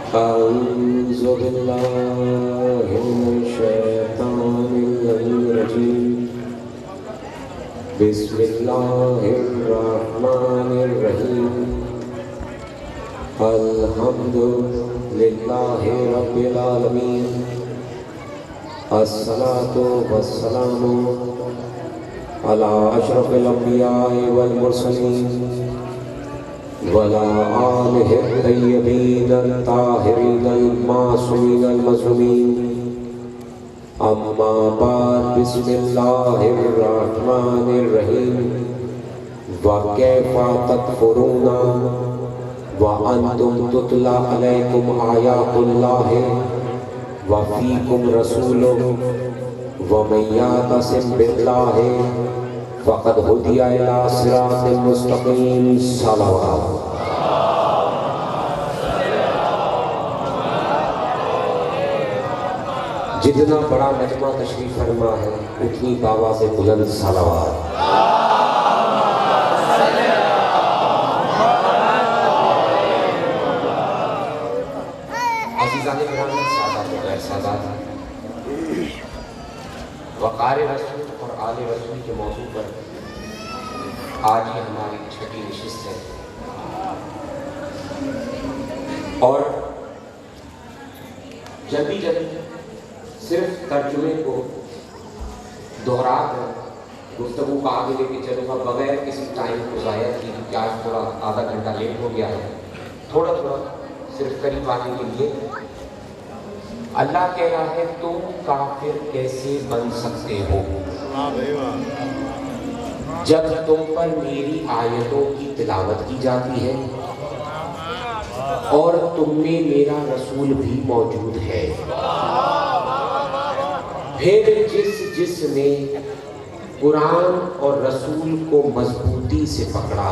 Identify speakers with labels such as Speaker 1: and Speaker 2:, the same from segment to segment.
Speaker 1: अऊज़ु बिल्लाहि मिनश्शैतानिर्रजीम। बिस्मिल्लाहिर्रहमानिर्रहीम। अल्हम्दुलिल्लाहि रब्बिल आलमीन। अस्सलातु वस्सलामु अला अशरफिल अंबिया'i वल मुरसलीन वला आलिहि तय्यबीन ताहिरीन मासूमीन मज़लूमीन। अम्मा बाद बिस्मिल्लाहिर्रहमानिर्रहीम। व कैफ़ा तकफ़ुरूना व अंतुम तुतला अलैकुम आयातुल्लाहि व फ़ीकुम रसूलुहु व मन यअतसिम बिल्लाहि फ़क़द हुदिया इला सिरातिल मुस्तक़ीम। सलावत। जितना बड़ा मजमा तशरीफ फरमा है उतनी बाबा से बुलंद सलावत। अज़ीज़ाने किराम, सादात व गैर सादात, वक़ार रसूल और आले रसूल के मौजू पर आज ही हमारी छठी नशिस्त है। और जब भी सिर्फ तर्जुमे को दोहरा कर गुफ्तगू को आगे लेके चलूँगा बगैर किसी टाइम को ज़ाया किए, क्योंकि आज थोड़ा आधा घंटा लेट हो गया है। थोड़ा सिर्फ करीब आने के लिए अल्लाह कह रहा है तुम काफिर कैसे बन सकते हो जब तुम पर मेरी आयतों की तिलावत की जाती है और तुम में मेरा रसूल भी मौजूद है। फिर जिसने कुरान और रसूल को मजबूती से पकड़ा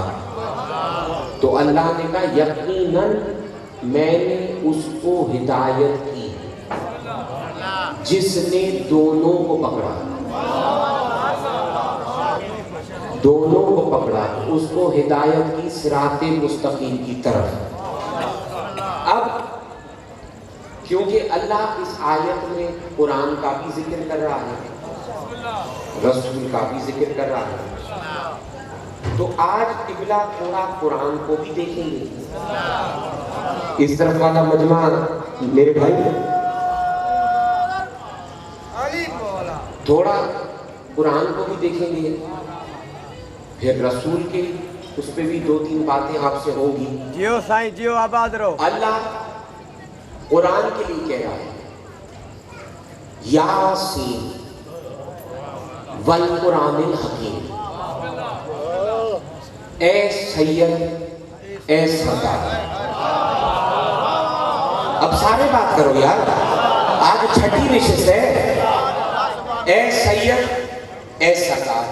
Speaker 1: तो अल्लाह ने कहा यकीनन मैंने उसको हिदायत की। जिसने दोनों को पकड़ा उसको हिदायत की सिराते मुस्तकीम की तरफ। अब क्योंकि अल्लाह इस आयत में कुरान का भी जिक्र कर रहा है, रसूल का भी जिक्र कर रहा है, तो आज किबला थोड़ा कुरान को भी देखेंगे। इस तरफ वाला मजमा मेरे भाई थोड़ा कुरान को भी देखेंगे, फिर रसूल के उस पे भी दो तीन बातें आपसे होंगी।
Speaker 2: जियो साईं जियो, आबाद रहो।
Speaker 1: अल्लाह कुरान के लिए कह रहा है यासीन वल कुरानिल हकीम। ए सैयद ए सरदार। अब सारे बात करो यार, आज छठी नशिस्त है। ए सैयद ए सरदार,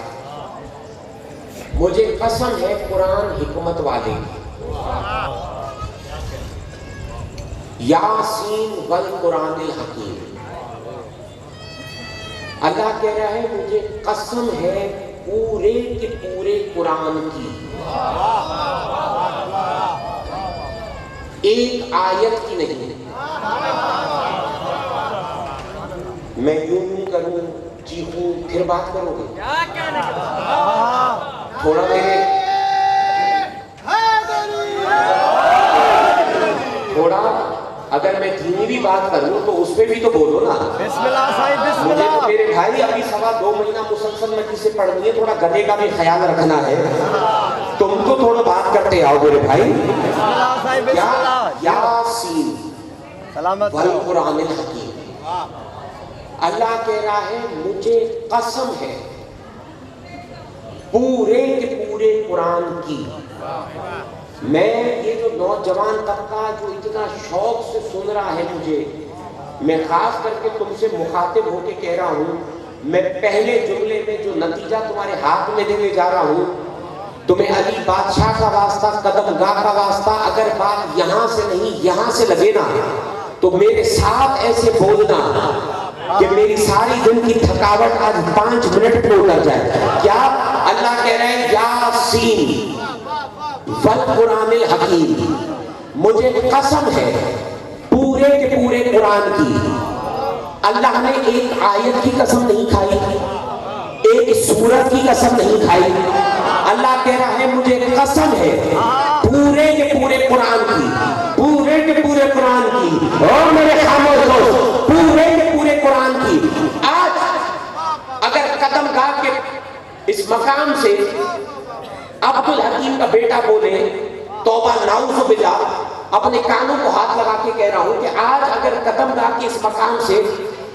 Speaker 1: मुझे कसम है कुरान हिकमत वाले की। यासीन वल कुरानिल हकीम। अल्लाह कह रहा है मुझे कसम है पूरे के पूरे कुरान की, एक आयत की नहीं। मैं यूं करूं, चीखूं, फिर बात करोगे? थोड़ा अगर मैं धीमी भी बात करूं तो उस पर भी तो बोलो ना।
Speaker 2: बिस्मिल्लाह साईं बिस्मिल्लाह।
Speaker 1: मुझे तो मेरे भाई अभी 2.25 महीना मुसलसल मजलिस से पढ़नी है, थोड़ा गले का भी ख्याल रखना है। तुम तो थोड़ा बात करते आओ मेरे भाई।
Speaker 2: बिस्मिल्लाह साईं बिस्मिल्लाह।
Speaker 1: यासीन
Speaker 2: सलामत
Speaker 1: वल कुरानिल हकीम। अल्लाह कह रहा है मुझे कसम है पूरे के पूरे कुरान की। मैं ये जो नौजवान तबका जो इतना शौक से सुन रहा है मुझे, मैं खास करके तुमसे मुखातिब होके कह रहा हूं, मैं पहले जुमले में जो नतीजा तुम्हारे हाथ में देने जा रहा हूं, तुम्हें अली बादशाह का वास्ता, कदमगाह का वास्ता, अगर बात यहां से नहीं यहां से लगे ना तो मेरे साथ ऐसे बोलना कि मेरी सारी दिन की थकावट आज 5 मिनट में उतर जाए। क्या अल्लाह कह रहे हैं यासीन वल कुरानिल हकीम, मुझे कसम है पूरे के पूरे कुरान की। अल्लाह ने एक आयत की कसम नहीं खाई, एक सूरत की कसम नहीं खाई। अल्लाह कह रहा है मुझे कसम है पूरे के पूरे कुरान की, पूरे के पूरे कुरान की। और मेरे खामोश दोस्त, पूरे के पूरे कुरान की। आज अगर कदम गा के इस मकाम से अब्दुल हकीम का बेटा बोले तौबा नाउज़ुबिल्लाह, अपने कानों को हाथ लगा के कह रहा हूं कि आज अगर कदम गा के इस मकाम से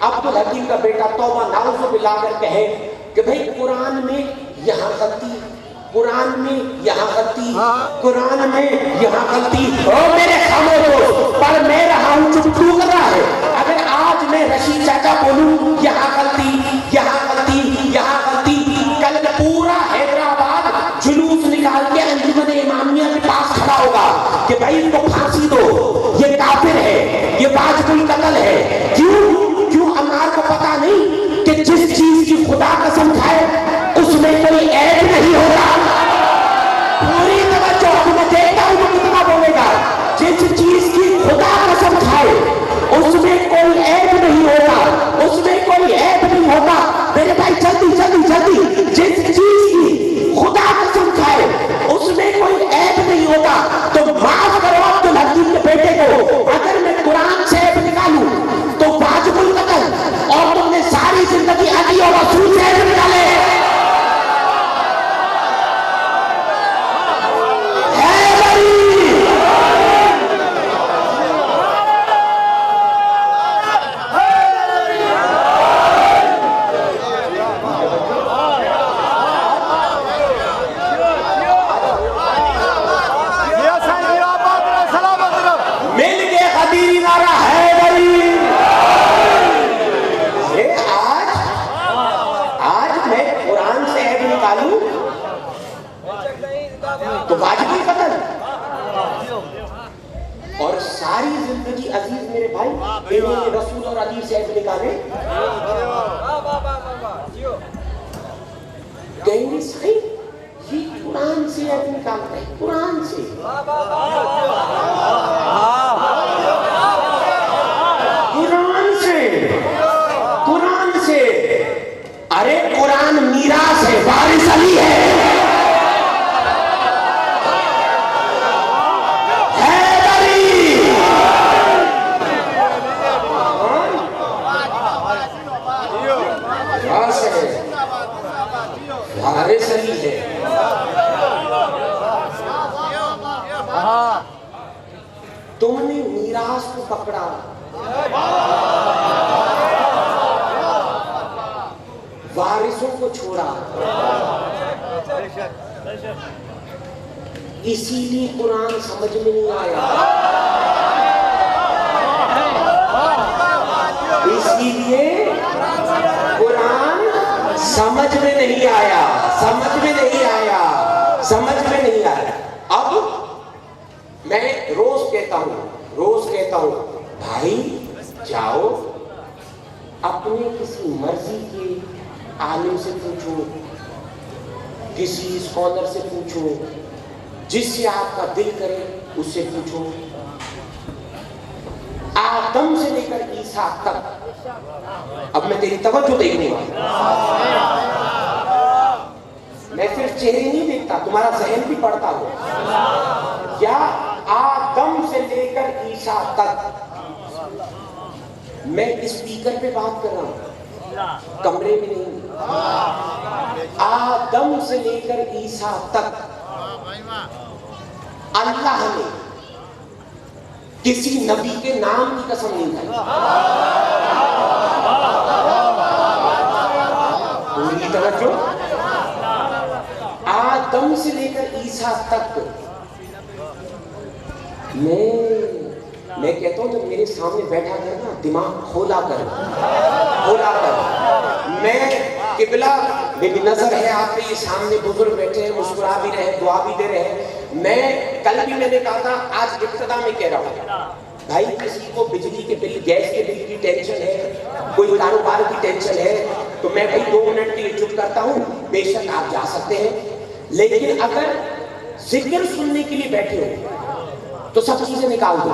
Speaker 1: अब्दुल हकीम का बेटा तौबा नाउज़ुबिल्लाह अगर कहे कि भाई कुरान में यहाँ गलती, कुरान में यहाँ गलती, कुरान में यहाँ गलती, और मेरे खामोश पर मैं रहा हूं चुप क्यों कर रहा है। अगर आज मैं रशीद चाचा बोलूं यहाँ गलती, यहाँ गलती, यहाँ गलती, कल पूरा हैदराबाद जुलूस निकाल के अंजुमन इमामिया के पास खड़ा होगा कि भाई इनको फांसी दो, ये काफिर है, ये वाजिबुल कत्ल है। क्यों अनार को पता नहीं कि जिस चीज की खुदा कसम खाए उसमें कोई ऐब नहीं होगा। पूरी तवज्जो, मैं देखता हूं वो कितना बोलेगा। जिस चीज की खुदा कसम खाए उसमें कोई ऐब नहीं होगा, उसमें कोई ऐब नहीं होगा। मेरे भाई जल्दी जल्दी जल्दी, जिस चीज की खुदा कसम खाए उसमें कोई ऐब नहीं होगा। तो माफ करो अब्दुल हकीम के बेटे को, अगर मैं कुरान से ऐब निकालूं तो वाजिबुल कत्ल, और तुमने सारी जिंदगी अली और रसूल से ऐब निकाले। तो वाजिबुल कत्ल, और सारी जिंदगी अजीज मेरे भाई इन्होंने रसूल और अली से ऐब निकाले। कहेंगे सही ये कुरान से ऐब निकालता है, कुरान से। कुरान से, कुरान से। अरे कुरान मीरास है, वारिस अली है। तुमने मीरास को पकड़ा, वारिसों को छोड़ा, इसीलिए कुरान समझ में नहीं आया। इसीलिए कुरान समझ में नहीं आया, समझ में नहीं आया, समझ में नहीं आया। अब मैं रोज कहता हूं भाई जाओ अपने किसी मर्जी के आलिम से पूछो, किसी स्कॉलर से पूछो, जिससे आपका दिल करे उससे पूछो। आदम से लेकर ईसा तक, अब मैं तेरी तवज्जो देखने वाला, मैं सिर्फ चेहरे नहीं देखता, तुम्हारा जहन भी पढ़ता हूं। क्या आदम से लेकर ईसा तक, मैं स्पीकर पे बात कर रहा हूं, कमरे में नहीं। आदम से लेकर ईसा तक अल्लाह ने किसी नबी के नाम की कसम नहीं खाई। पूरी तवज्जो, आदम से लेकर ईसा तक। मैं कहता हूं जब मेरे सामने बैठा कर ना, दिमाग खोला कर। मैं किबला मेरी नजर है आप पे, ये सामने बुजुर्ग बैठे हैं, मुस्कुरा भी रहे, दुआ भी दे रहे हैं। मैं कल भी मैंने कहा था, आज इब्तिदा में कह रहा हूं, भाई किसी को बिजली के बिल, गैस के बिल की टेंशन है, कोई कारोबार की टेंशन है, तो मैं भाई 2 मिनट के लिए चुप करता हूं, बेशक आप जा सकते हैं। लेकिन अगर जिक्र सुनने के लिए बैठे हो तो सब चीजें निकाल दो।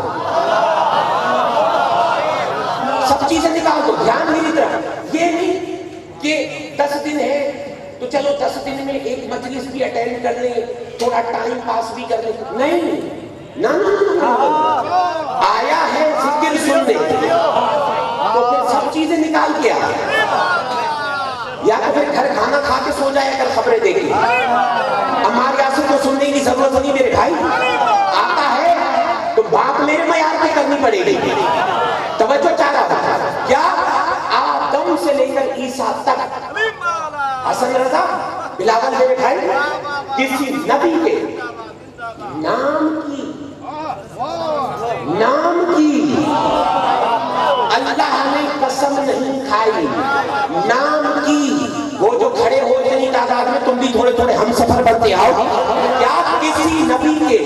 Speaker 1: तो चलो 10 दिन में एक मजलिस भी अटेंड कर ले, थोड़ा टाइम पास भी कर ले। नहीं, ना ना ना, ना, ना। आया है जिक्र सुनने, तो फिर सब चीजें निकाल के आ, या तो फिर घर खाना खा के सो जाए अगर खबरें देखे। हमारे यासिर को सुनने की जरूरत नहीं मेरे भाई, आता है तो बात मेरे मयार पे करनी पड़ेगी। तवज्जो चाह रहा था क्या? आदम से लेकर ईसा तक, हसन रजा, बिलावल मेरे भाई, किसी नबी के नाम की अल्लाह ने कसम नहीं खाई। नाम की, वो जो खड़े हो इतनी तादाद में, तुम भी थोड़े थोड़े हम सफर बनते आओ, क्या किसी नबी के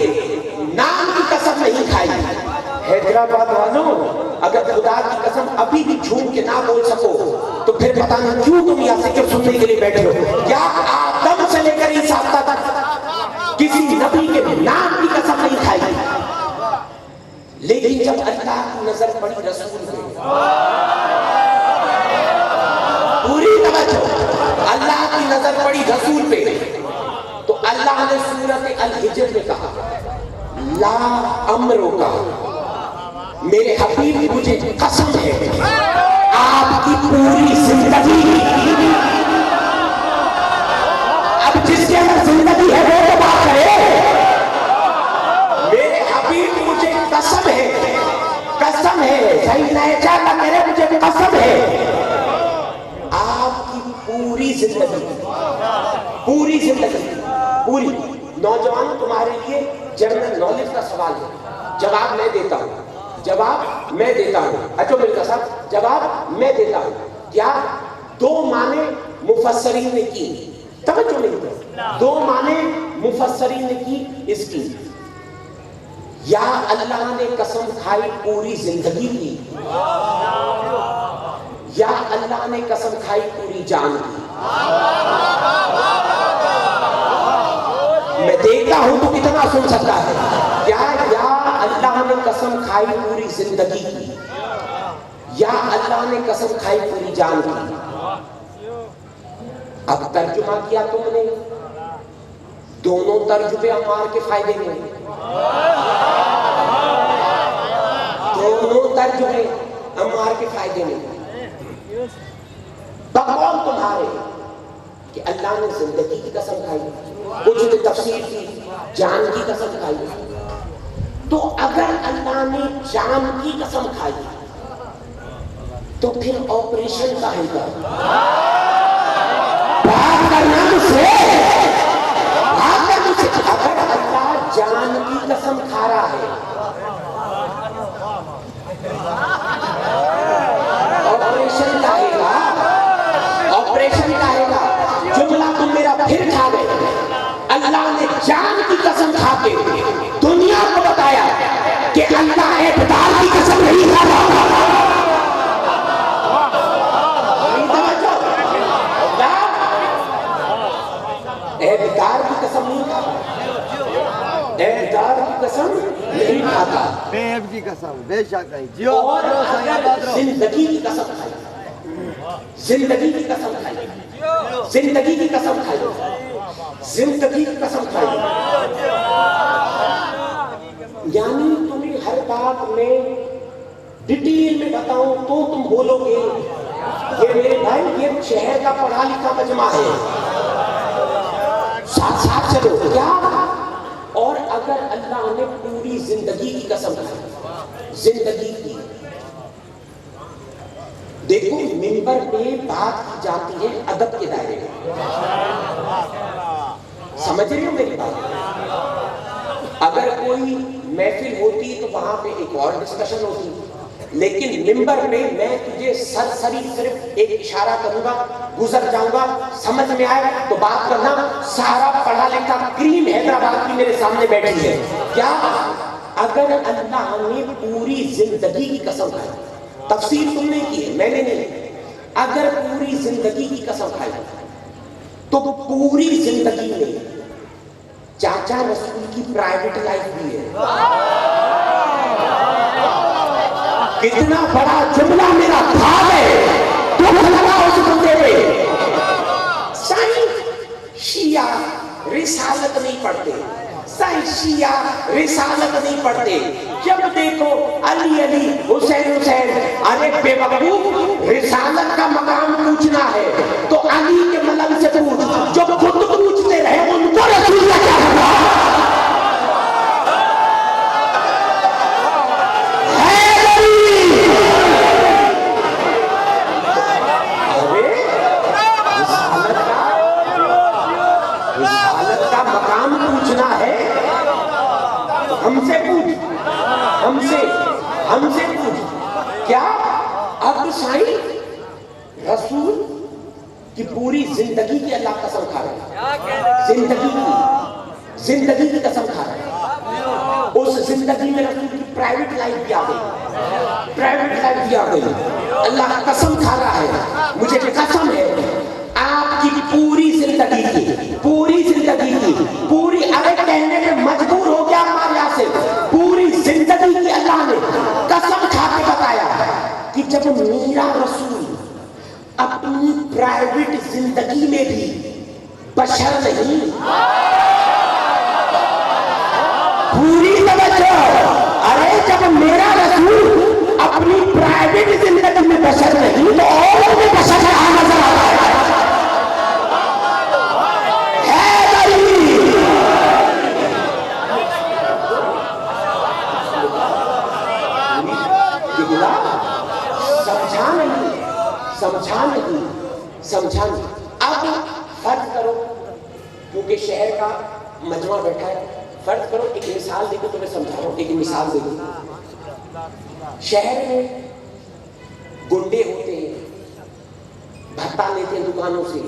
Speaker 1: नाम की कसम नहीं खाई? हैदराबाद वालों, अगर खुदा की कसम अभी भी झूम के ना बोल सको तो फिर पता नहीं क्यों तुम यहाँ से क्यों सुनने के लिए बैठे हो। क्या आदम से लेकर ईसा तक किसी नबी के नाम की कसम नहीं खाई? लेकिन जब अल्लाह की नजर पड़ी रसूल पे, पूरी तवज्जो, अल्लाह की नजर पड़ी रसूल पे, तो अल्लाह ने सूरत अल-हिज्र में कहा, ला अम्रो का, मेरे हबीब मुझे कसम है आपकी पूरी जिंदगी, अब जिसके अंदर जिंदगी है वो तो बात करे। मेरे हबीब मुझे कसम है, कसम है, सही नहीं चाहता मेरे, मुझे कसम है आपकी पूरी जिंदगी, पूरी जिंदगी, पूरी। नौजवानों, तुम्हारे लिए जनरल नॉलेज का सवाल है, जवाब मैं देता हूं, जवाब मैं देता हूं। अच्छा मिल्का साहब, जवाब मैं देता हूं। क्या दो माने मुफस्सरीन ने की, तवज्जो नहीं कर, दो माने मुफस्सरीन ने की इसकी, या अल्लाह ने कसम खाई पूरी जिंदगी की, या अल्लाह ने कसम खाई पूरी जान की। मैं देखता हूं तो कितना सुन सकता है। क्या या अल्लाह ने कसम खाई पूरी जिंदगी की, या अल्लाह ने कसम खाई पूरी जान की? अब तर्जुमा किया तुमने, दोनों तर्जुमे अम्मार के फायदे में, दोनों तर्जुमे अम्मार के फायदे में। बकौल तुम्हारे कि अल्लाह ने जिंदगी की कसम खाई, कुछ ने तफसीर की जान की कसम खाई। तो अगर अल्लाह ने जान की कसम खाई तो फिर ऑपरेशन का होगा? बात करना मुझसे, अगर अल्लाह जान की कसम खा रहा है, ऑपरेशन का होगा, ऑपरेशन का होगा। जुमला तुम मेरा फिर खा गए। अल्लाह ने जान की कसम खा के दुनिया को बताया कि अल्लाह इब्तार की कसम नहीं खा रहा। इब्तार की कसम नहीं खाता, इब्तार की कसम नहीं खाता,
Speaker 2: बेब की कसम, बेशक नहीं जियो।
Speaker 1: और अगर जिंदगी की कसम खाई, जिंदगी की कसम खाई, जिंदगी की कसम खाई, जिंदगी की कसम खाई, यानी तुम्हें हर बात में डिटेल में बताऊं तो तुम बोलोगे ये मेरे भाई ये शहर का पढ़ा लिखा मजमा है, साथ साथ चलो। क्या? और अगर अल्लाह ने पूरी जिंदगी की कसम खाई, जिंदगी की, देखो मिंबर पे बात की जाती है अदब के दायरे में, समझ रहे हो मेरी बात? अगर कोई महफिल होती तो वहां पे एक और डिस्कशन होती, लेकिन मिंबर में मैं तुझे सरसरी सिर्फ एक इशारा करूंगा, गुजर जाऊंगा, समझ में आए तो बात करना। सारा पढ़ा लिखा क्रीम हैदराबाद की मेरे सामने बैठी है। क्या? अगर अल्लाह ने पूरी जिंदगी की कसम खाई, तफसीर तुमने की है, मैंने नहीं, अगर पूरी जिंदगी की कसम खाई तो पूरी जिंदगी में चाचा रसूल की प्राइवेट लाइफ भी है। कितना बड़ा जुमला मेरा था है, तो लगा उस बंदे में साईं पढ़ते, शिया रिसालत नहीं पढ़ते, जब देखो अली अली हुसैन हुसैन। अरे बेवकूफ, रिसालत का मकाम पूछना है तो अली के मलम से पूछ, जो खुद पूछते रहे उनको रसूल का क्या होगा? हमसे पूछ, हमसे पूछ क्या? अब साईं रसूल की पूरी जिंदगी की अल्लाह कसम खा रहे हैं, जिंदगी की कसम खा रहे हैं। उस जिंदगी में रसूल की प्राइवेट लाइफ भी आ गई, अल्लाह कसम खा रहा है, मुझे कसम है आपकी पूरी जिंदगी की पूरी अरे कहने में मजबूर हो गया हमारे यहाँ से, पूरी जिंदगी की अल्लाह ने कसम खा के बताया कि जब मेरा रसूल अपनी प्राइवेट जिंदगी में भी बशर नहीं, पूरी तवज्जो, अरे जब मेरा रसूल अपनी प्राइवेट जिंदगी में बशर नहीं तो और में बशर कहाँ नजर आता है? समझा नहीं। अब फर्ज करो, क्योंकि शहर का मजमा बैठा है, फर्ज करो एक मिसाल देखो, तुम्हें समझा रहा हूं, एक मिसाल देखो। शहर में गुंडे होते हैं, भत्ता लेते हैं दुकानों से,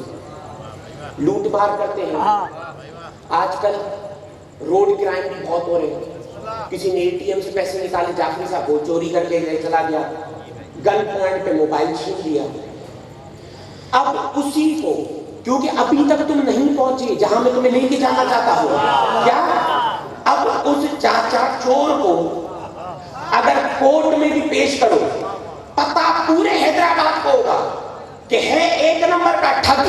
Speaker 1: लूट मार करते हैं। आजकल रोड क्राइम भी बहुत हो रहे हैं, किसी ने एटीएम से पैसे निकाले, जाफरी साहब वो चोरी करके ले चला गया, गन पॉइंट पे मोबाइल छीन लिया। अब उसी को, क्योंकि अभी तक तुम नहीं पहुंचे जहां मैं तुम्हें लेके जाना चाहता हूं, क्या अब उस चाचा चोर को अगर कोर्ट में भी पेश करो, पता पूरे हैदराबाद को होगा कि है एक नंबर का ठग।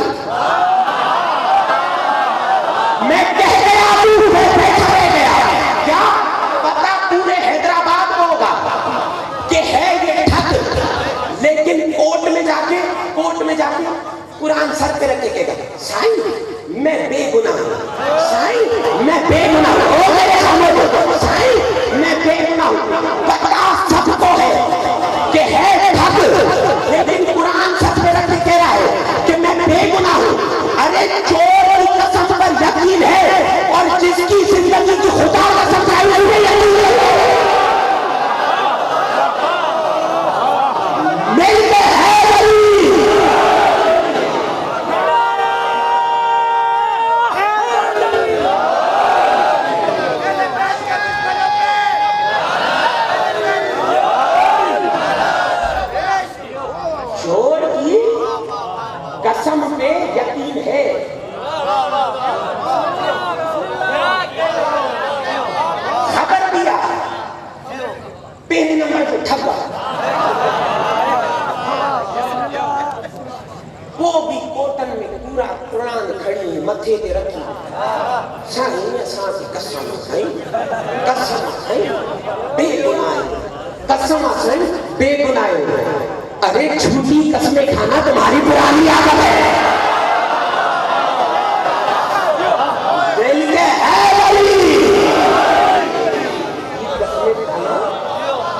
Speaker 1: मैं कह गया, क्या पता पूरे हैदराबाद को होगा कि है ये ठग, लेकिन कोर्ट में जाके कुरान सर पे रख के कहेगा साईं मैं बेगुनाह हूं, साईं मैं बेगुनाह हूं, ओ मेरे सामने साईं मैं बेगुनाह हूं। पता सबको है कि है ठग, लेकिन कुरान सर पे रख के कह रहा है कि मैं बेगुनाह हूं। अरे चोर की कसम पर यकीन है और जिसकी जिंदगी की खुदा कसम खाई हुई है यकीन है। कसम पे यकीन है, खबर दिया पहले नंबर पे ठगा, वो भी कॉटन में पूरा कुरान खड़ी मथे पे रखी, बेगुनाह। अरे झूठी कसमें खाना तुम्हारी पुरानी आदत है,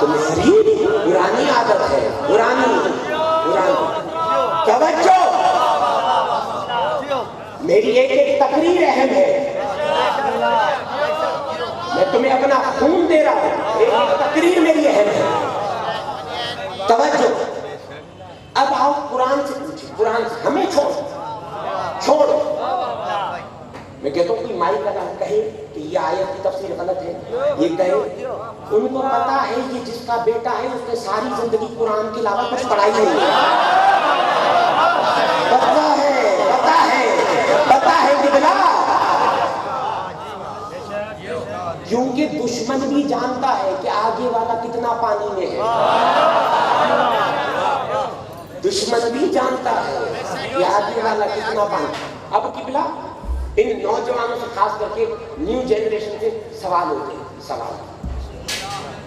Speaker 1: तुम्हारी पुरानी आदत है, पुरानी। तवज्जो, मेरी एक तकरीर अहम है, मैं तुम्हें अपना खून दे रहा हूं, एक तकरीर मेरी अहम है। तवज्जो, अब आओ कुरान से पूछिए, कुरान से हमें छोड़ो। मैं कहता हूँ कोई माइक लगा कहे कि ये आयत की तफसीर गलत है, ये कहे, उनको पता है कि जिसका बेटा है उसने सारी जिंदगी कुरान के अलावा कुछ पढ़ाई नहीं है, पता है कितना, क्योंकि दुश्मन भी जानता है कि आगे वाला कितना पानी में है, दुश्मन भी जानता है कि आगे वाला कितना पानी। अब किबला इन नौजवानों से, खास करके न्यू जनरेशन से सवाल होते हैं। सवाल,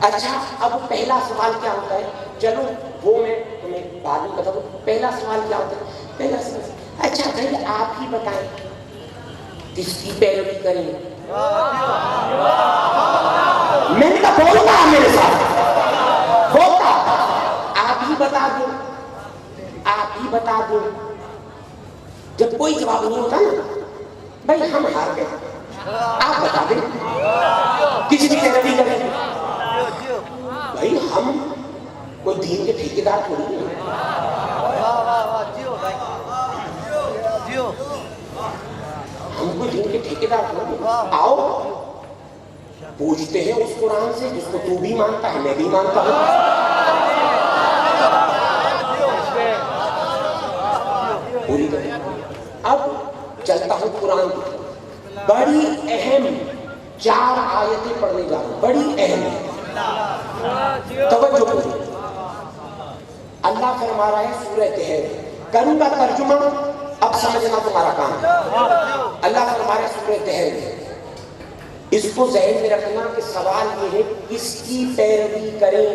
Speaker 1: अच्छा अब पहला सवाल क्या होता है, चलो वो मैं तुम्हें बाद में बताऊँ। पहला सवाल क्या होता है? पहला सवाल, अच्छा भाई आप ही बताएं किसकी पैरवी करें। मैंने कहा बोलता मेरे साथ, बोलता आप ही बता दो, आप ही बता दो। जब कोई जवाब नहीं होता ना, भाई हम हार गए, आप बता दें किसकी पैरवी करें। भाई हम कोई दीन के ठेकेदार थोड़ी हैं। हम कोई दीन के ठेकेदार थोड़ी हैं। आओ पूछते हैं उस कुरान से जिसको तू भी मानता है, मैं भी मानता हूं। पूरी तरह अब चलता हूं कुरान की। बड़ी अहम 4 आयतें पढ़ने जा रहा हूं, बड़ी अहम। तवज्जो करो। अल्लाह फरमा रहा है सूरह तहर, करूंगा तर्जुमा, अब समझना तुम्हारा काम है। अल्लाह फरमा रहा है सूरह तहर में, इसको ज़हन में रखना कि सवाल ये है किसकी पैरवी करें,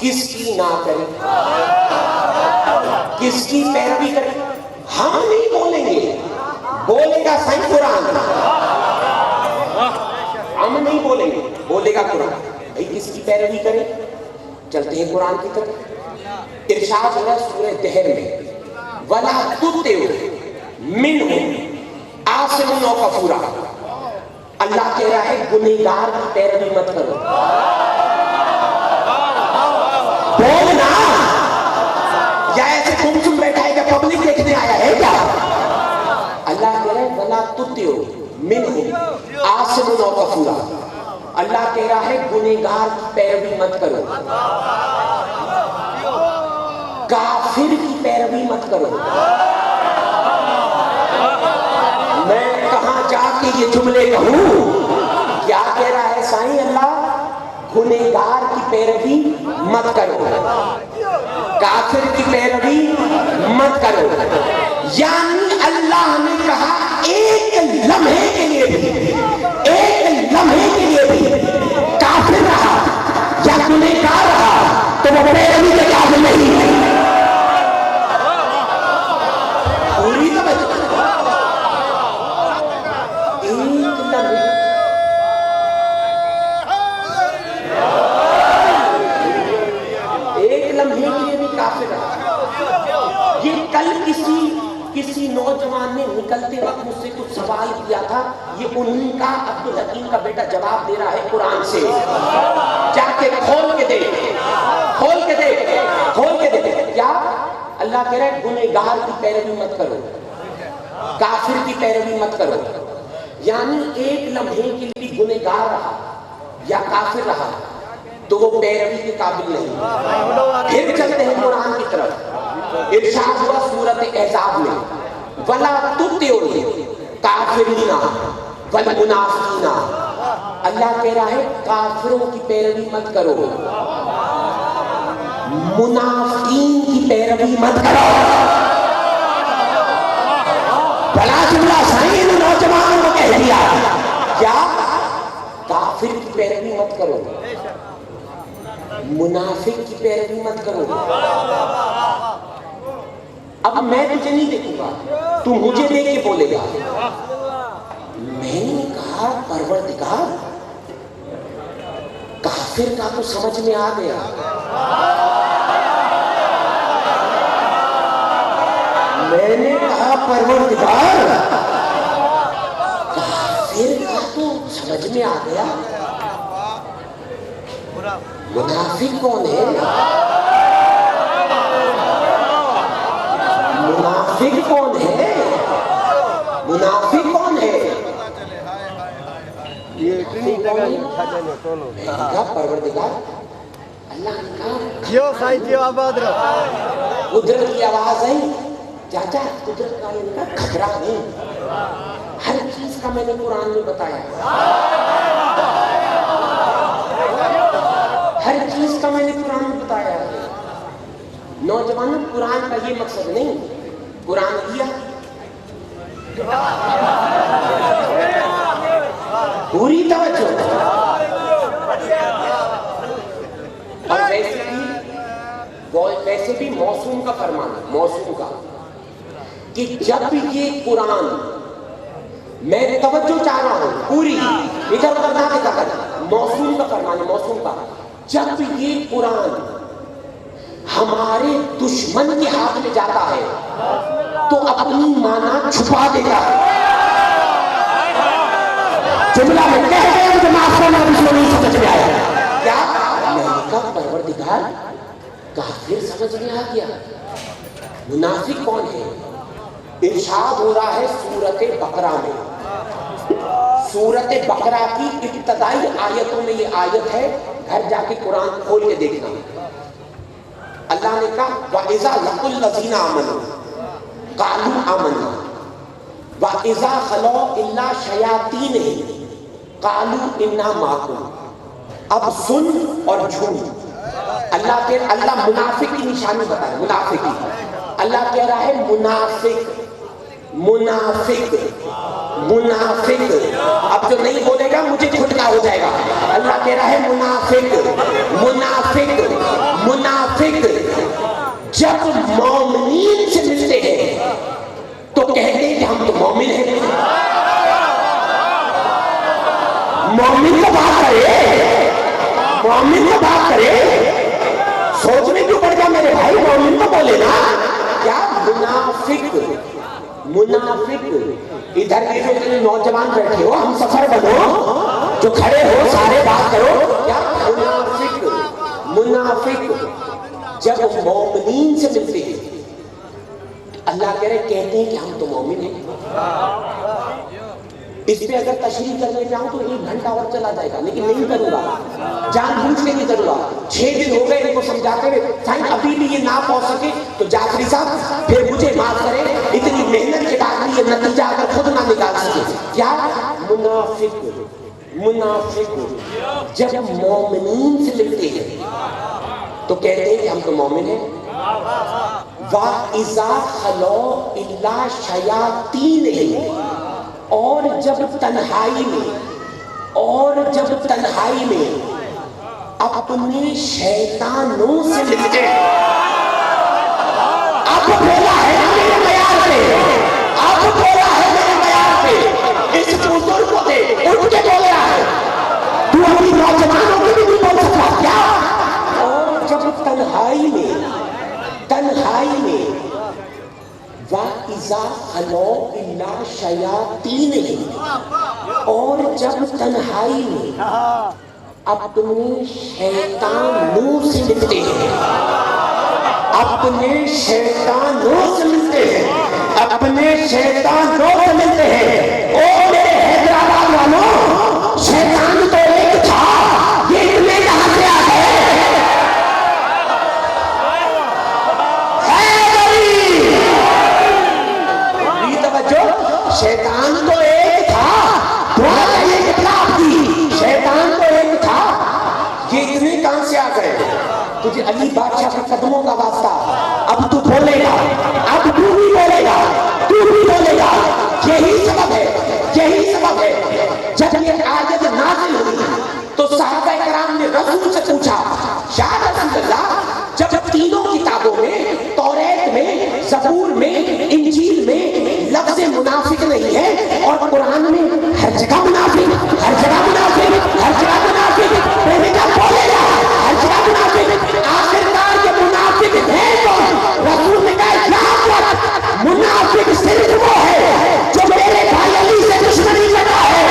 Speaker 1: किसकी ना करें, किसकी पैरवी करें। हम नहीं बोलेंगे, बोलेगा सही कुरान। हम नहीं बोलेंगे, बोलेगा कुरान। भाई किसकी पैरवी करें, चलते हैं कुरान की तरफ। इरशाद हो रहा है सूरह तहर में, वला तुतिउ मिनहुम आसिमुन व कफूरा। अल्लाह कह रहा है गुनहगार की पैरवी मत करो। बोलना या ऐसे गुमसुम बैठा है क्या, पब्लिक देखने आया है क्या? अल्लाह कह रहा है वला तुतिउ मिनहुम आसिमुन व कफूरा। अल्लाह कह रहा है गुनहगार की पैरवी मत करो, काफिर की पैरवी मत करो। मैं कहां जाके ये जुमले कहूं? क्या कह रहा है साईं अल्लाह? गुनहगार की पैरवी मत करो, काफिर की पैरवी मत करो। यानी अल्लाह ने कहा एक लम्हे के लिए भी, एक लम्हे के लिए भी काफिर रहा या गुनहगार रहा तो वो पैरवी के काबिल नहीं है। पूरी तो एक लम्हे के लिए भी काफिर रहा। ये कल किसी नौजवान ने निकलते वक्त मुझसे कुछ सवाल किया था, ये उनका अब्दुल हकीम का बेटा जवाब दे रहा है कुरान से। जाके खोल के देख, खोल के देख, खोल के देख। क्या अल्लाह कह रहा है गुनहगार की पैरवी मत करो, काफिर की पैरवी मत करो। यानी एक लम्हे के लिए गुनहगार रहा या काफिर रहा तो वो पैरवी के काबिल नहीं। फिर चलते हैं कुरान की तरफ। इरशाद हुआ सूरत अहज़ाब में, वला तुतिउ काफिरीना वल मुनाफिकीना। अल्लाह कह रहा है काफिरों की पैरवी मत करो, मुनाफिकीन की पैरवी मत करो। भला जुमला सही नौजवानों को कह दिया, क्या काफिर की पैरवी मत करो, मुनाफिक की पैरवी मत करो। अब मैं तुझे नहीं देखूंगा, तू मुझे देख के बोलेगा। मैंने कहा परवरदिगार, काफिर का तो समझ में आ गया, मैंने कहा परवरदिगार काफिर का तो समझ में आ गया, मुनाफिक कौन है? मुनाफिक कौन है? मुनाफिक कौन है?
Speaker 2: ये इतनी जगह
Speaker 1: परवरदिगार अल्लाह ने कहा
Speaker 2: जियो साईं जियो, आबाद रहो।
Speaker 1: कुदरत की आवाज आई, चाचा कुदरत का इनका खतरा नहीं। हर चीज का मैंने कुरान में बताया, हर चीज का मैंने कुरान में बताया। नौजवानों, कुरान का ये मकसद नहीं, कुरान लिया पूरी तवज्जो। और वैसे भी मौसूम का फरमान है, मौसूम का, कि जब ये कुरान, मैं तवज्जो चाह रहा हूं पूरी, इधर उधर ना देखा कर, मौसूम का फरमान है, मौसूम का, जब ये कुरान हमारे दुश्मन के हाथ में जाता है तो अपनी माना छुपा देता है। जुमला में कह रहे हैं, माफ करना, दुश्मन नहीं समझ में आया क्या? मैंने कहा परवरदिगार, काफिर समझ में आ गया, मुनाफिक कौन है? इरशाद हो रहा है सूरत बकरा में, सूरत बकरा की इब्तदाई आयतों में ये आयत है, घर जाके कुरान खोल के देखना। अल्लाह ने कहा वइज़ा लक़ुल लज़ीना आमनू क़ालू आमन्ना वइज़ा ख़लो इल्ला शयातीन क़ालू इन्ना माकुम। अब सुन और झूठ, अल्लाह मुनाफिक की निशानी बता रहा है, मुनाफिक की। अल्लाह कह रहा है मुनाफिक, मुनाफिक, मुनाफिक। अब जो नहीं बोलेगा मुझे छुटका हो जाएगा। अल्लाह कह रहा है मुनाफिक, मुनाफिक, मुनाफिक जब मोमिनीन से मिलते हैं तो कहते हैं कि हम तो मोमिन हैं। मोमिन तो बात करे, मोमिन तो बात करे, सोचने क्यों पड़ गया मेरे भाई? मोमिन तो बोले ना। क्या मुनाफिक, मुनाफिक। इधर के जो नौजवान बैठे हो, हम सफर बनो, जो खड़े हो सारे बात करो। क्या मुनाफिक, मुनाफिक जब मोमिनीन से मिलते हैं, अल्लाह कह रहे कहते हैं कि हम तो मोमिन हैं। इस पे अगर तशरीह करने जाऊं तो 1 घंटा और चला जाएगा, लेकिन नहीं करूंगा, जानबूझ के नहीं करूंगा। 6 दिन हो गए इनको समझाते हुए, साईं अभी भी ये ना पहुंच सके तो जाफरी साहब फिर मुझे माफ करें, इतनी मेहनत के बाद भी ये नतीजा अगर खुद ना निकाल सके। क्या मुनाफिक, मुनाफिक जब मोमिनीन से मिलते हैं तो कहते हैं कि हम तो मोमिन हैं। वाइज़ा खलो इल्ला शयातीन, और जब तन्हाई में, और जब तन्हाई में अपने शैतानों से मिलते हैं। अब बोला है मेरे बयान पे, अब बोला है मेरे बयान पे, इस बुजुर्ग को दे उठ के बोल रहा है, तू अपनी नौजवानों को भी नहीं बोल सकता क्या? और जब तन्हाई में, तन्हाई में वाइज़ा खलो इल्ला शयातीन, और जब तन्हाई में अपने शैतानों से मिलते हैं, अपने शैतानों से मिलते हैं, अपने शैतानों से मिलते हैं। ओ मेरे हैदराबाद वालों, शैतान तो एक था, ये इतने कहां से आ गए? शैतान तो एक था, शैतान तो एक था, ये इतने कहां से आ गए? तुझे अली बादशाह के कदमों का वास्ता, अब तू बोलेगा, अब तू भी बोलेगा, तू भी बोलेगा। यही सबब है, यही सबब है जब ये आयत नाज़िल हुई तो सहाबा किराम ने रसूल से पूछा, या रसूल अल्लाह, जब तीनों किताबों में, तौरात में, ज़बूर में, इंजील में लफ्ज़ मुनाफिक नहीं है और कुरान में हर जगह मुनाफिक, हर जगह मुनाफिक, हर जगह मुनाफिक, मैंने कहा बोलेगा हर जगह मुनाफिक, आखिरकार के मुनाफिक है कौन? रसूल ने कहा या मुनाफिक सिर्फ वो है जो मेरे भाई अली से दुश्मनी करता है।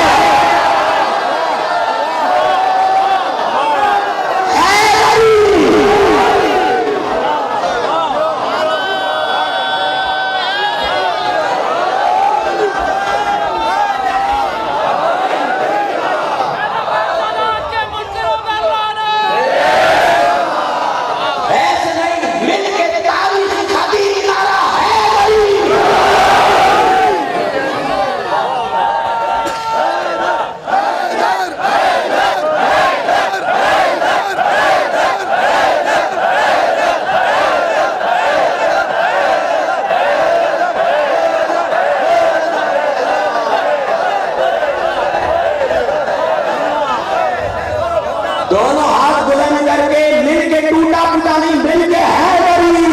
Speaker 1: दोनों हाथ बुलंद करके मिलके टूटा फूटा नहीं, मिलके हैदरी।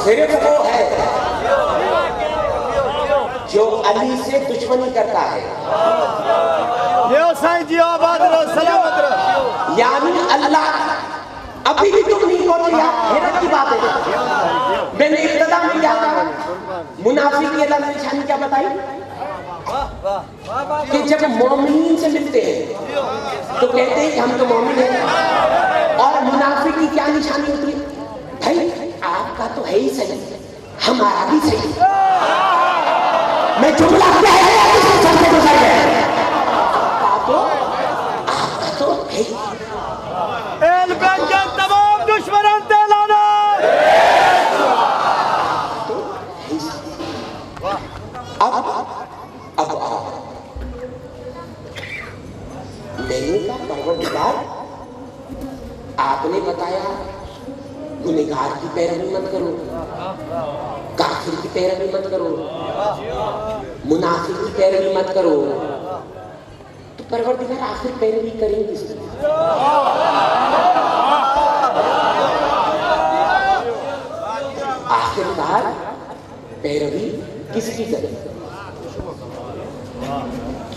Speaker 1: सिर्फ वो है जो अली से दुश्मनी करता है।
Speaker 2: साईं जी आबाद रहो, सलामत रहो।
Speaker 1: यानी अल्लाह अभी भी तुम नहीं पहुंचे यार, हैरत की बात है। मैंने इब्तिदा में क्या कहा, मुनाफिक की अल्लाह ने निशानी क्या बताई कि जब मोमिनीन से मिलते हैं तो कहते हैं कि हम तो मोमिन हैं, और मुनाफिक की क्या निशानी होती है, भाई आपका तो है ही सही, हमारा भी सही। मैं जुमला क्या है किसके सर से गुजर गया, आपका तो है ही।
Speaker 2: तमाम दुश्मनों से लाना।
Speaker 1: अब मैंने कहा परवरदिगार, आपने बताया गुनहगार की पैरवी मत करो, काफिर की पैरवी मत करो, मुनाफिक की पैरवी मत करो, तो परवरदिगार आखिर पैरवी करेंगे किसकी? आखिरकार पैरवी किसकी करें?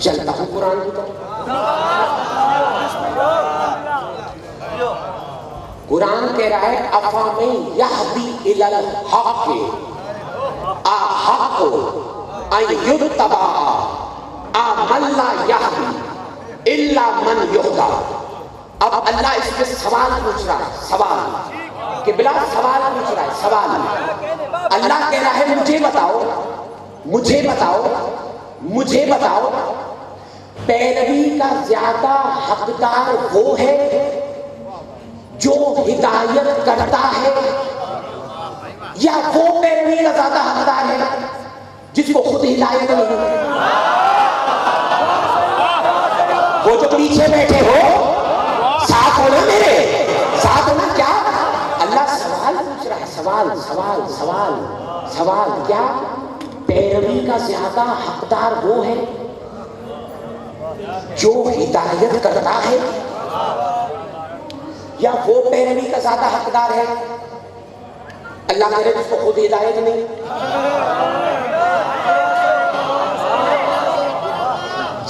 Speaker 1: चलता हूं कुरान की तरफ। कुरान कह रहा है अफ़ामे यहदी इलल हक़ अहक़ अन युत्तबा अमन ला यहदी इल्ला मन युहदा। अब अल्लाह इसमें सवाल पूछ रहा है, सवाल कि बिला सवाल पूछ रहा है, सवाल। अल्लाह कह रहा है मुझे बताओ, मुझे बताओ, मुझे बताओ, पैरवी का ज्यादा हकदार वो है जो हिदायत करता है, या वो पैरवी का ज्यादा हकदार है जिसको खुद हिदायत नहीं है? वो जो पीछे बैठे हो, साथ हो ना, मेरे साथ हो ना। क्या अल्लाह सवाल पूछ रहा है, सवाल सवाल सवाल सवाल। क्या पैरवी का ज्यादा हकदार वो है जो हिदायत करता है, या वो पैरवी का ज्यादा हकदार है अल्लाह कह रहे जिसको खुद हिदायत नहीं?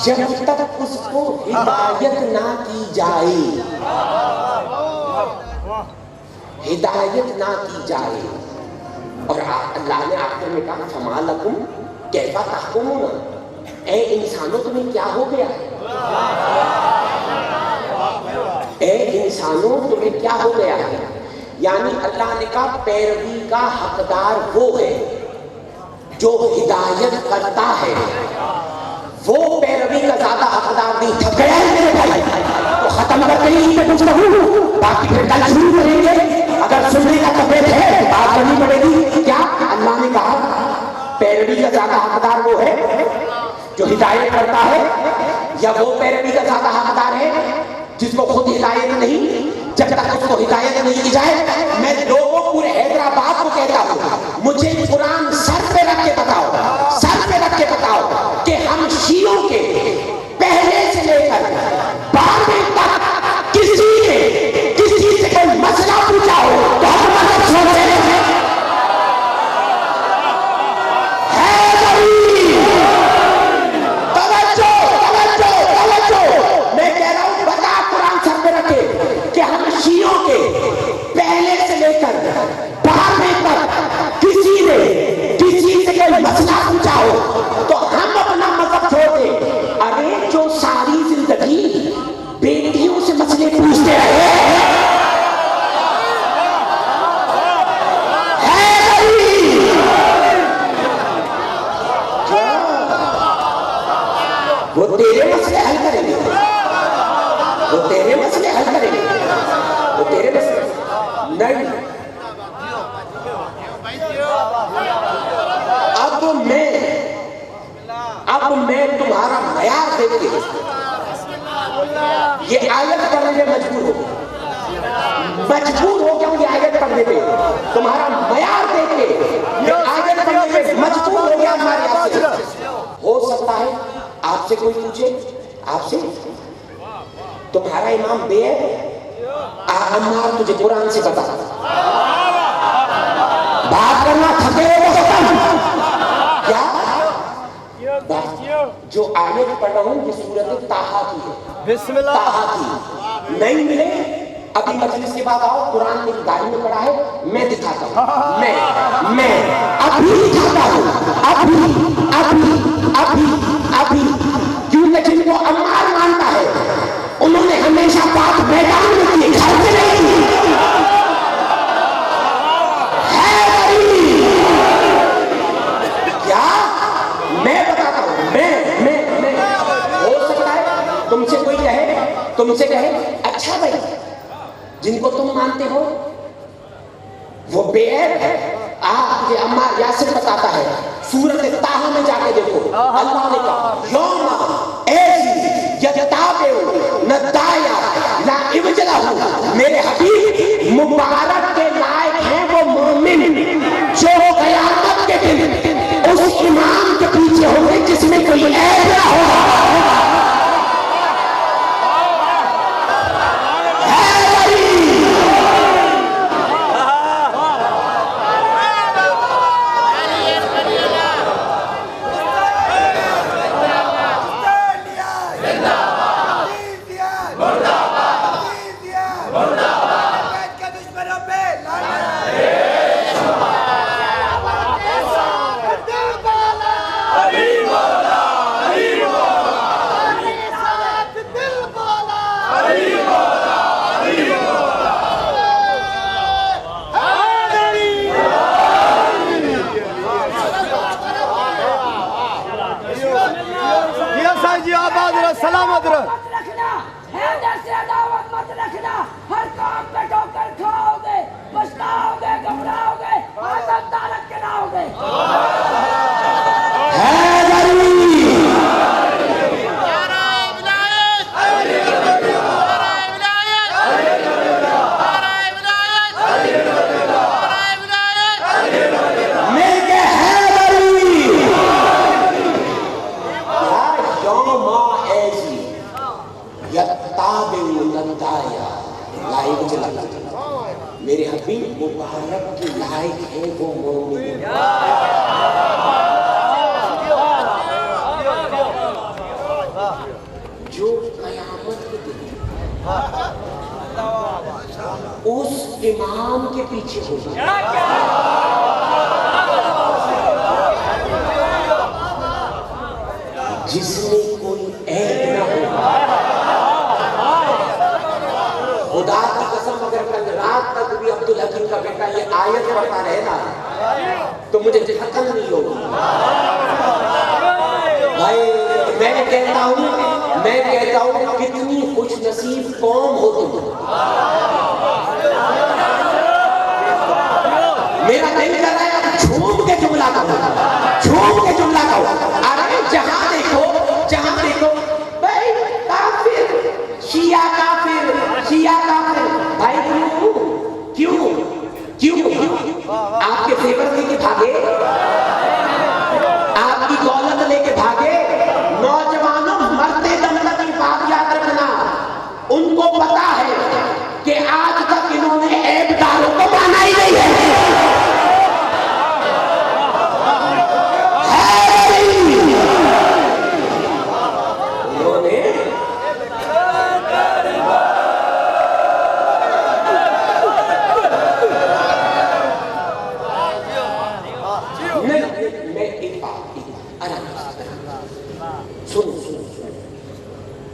Speaker 1: जब तक उसको हिदायत ना की जाए, हिदायत ना की जाए, और अल्लाह ने आखिर में कहा फमालकुम कैफा तहकुमून, ए इंसानों तुम्हें क्या हो गया, ए इंसानों तुम्हें क्या हो गया है। यानी अल्लाह ने कहा पैरवी का हकदार वो है जो हिदायत करता है, वो पैरवी का ज्यादा हकदार नहीं। थक गया है मेरे भाई, तो खत्म करके ही मैं पूछ रहा हूँ, बाकी फिर कल शुरू करेंगे। अगर सुनने का तबीयत है तो बात करनी पड़ेगी। क्या अल्लाह ने कहा पैरवी का ज्यादा हकदार वो है जो हिदायत करता है, या वो पैरवी का ज्यादा हकदार है जिसको खुद हिदायत नहीं? जब तक उसको हिदायत नहीं की जाए, मैं लोगों पूरे हैदराबाद को कहता हूँ, मुझे कुरान सर पे रख के बताओ, सर पे रख के बताओ कि हम शियों के पहले से लेकर 12वीं तक किसी से कोई मसला पूछा हो तो हम मदद छोड़ते हैं। मैं कह रहा हूं बता, कुरान सर पे रखे कि हम शियों के पहले से लेकर 12वीं तक किसी से कोई मसला पूछा हो तो हम अपना मजहब छोड़ दें। अरे जो सारी जिंदगी बेटियों से मसले पूछते रहे वो तेरे मसले हल करेंगे, वो तेरे मसले हल करेंगे, वो तेरे मसले नहीं। अब मैं तुम्हारा मयार देख के ये आयत पढ़ने में मजबूर हो गया ये आयत पढ़ने पे। तुम्हारा मयार देख के ये आयत पढ़ने में मजबूर हो गया हमारे। हो सकता सकता है? आपसे कोई पूछे, आपसे तुम्हारा इमाम बे अम्मार तुझे कुरान से बता, बात करना थके हो क्या? जो आयत पढ़ रहा हूं ये सूरत ताहा की है,
Speaker 2: बिस्मिल्लाह।
Speaker 1: ताहा की। नहीं मिले अभी मजलिस के बाद आओ, कुरान मेरी गाड़ी में पड़ा है, मैं दिखाता हूं। मैं अभी दिखाता हूं, अभी अभी अभी अभी। क्योंकि जिनको अम्मार मानता है उन्होंने हमेशा बात मैदान में की, घर में नहीं की। है क्या? मैं बताता हूं, मैं हो सकता है तुमसे कहे अच्छा भाई जिनको तुम मानते हो वो बेऐब है। आपके अम्मा यासिर बताता है, सूरत ताहा में जाके देखो, अल्लाह ने कहा यौमा ऐसी यताबेउ नदाया ला इवजलहु। मेरे हबीब मुबारक के लायक हैं वो मोमिन जो क़यामत के दिन उस इमाम के पीछे होंगे जिसमें कोई ऐब ना हो।
Speaker 2: सलामत रहो।
Speaker 3: मत रखना, हैदर से अदावत मत रखना। हर काम पे ठोकर खाओगे, पछताओगे, घबराओगे, आदम तारक के नाओगे।
Speaker 1: मेरे हबीब मुबारक के लायक है वो मोमिन। जो क़यामत के दिन उस इमाम के पीछे होगा जिसमें कोई ऐब ना होगा। खुदा की कसम अगर कल रात तक भी अब्दुल हकीम का बेटा ये आयत पढ़ता रहे ना तो मुझे थकन नहीं होगी। भाई मैं कहता हूँ कितनी खुश नसीब कौम हो तुम। मेरा दिल कर रहा है झूम के जुमला कहूँ, झूम के जुमला कहूँ। अरे जहाँ देखो भाई काफिर, शिया काफिर भाई। क्यों आपके फेवर लेके भागे, आपकी दौलत लेके भागे। नौजवानों मरते दम तक की बात याद रखना, उनको पता है कि आज तक इन्होंने ऐबदारों को माना ही नहीं है। सुनो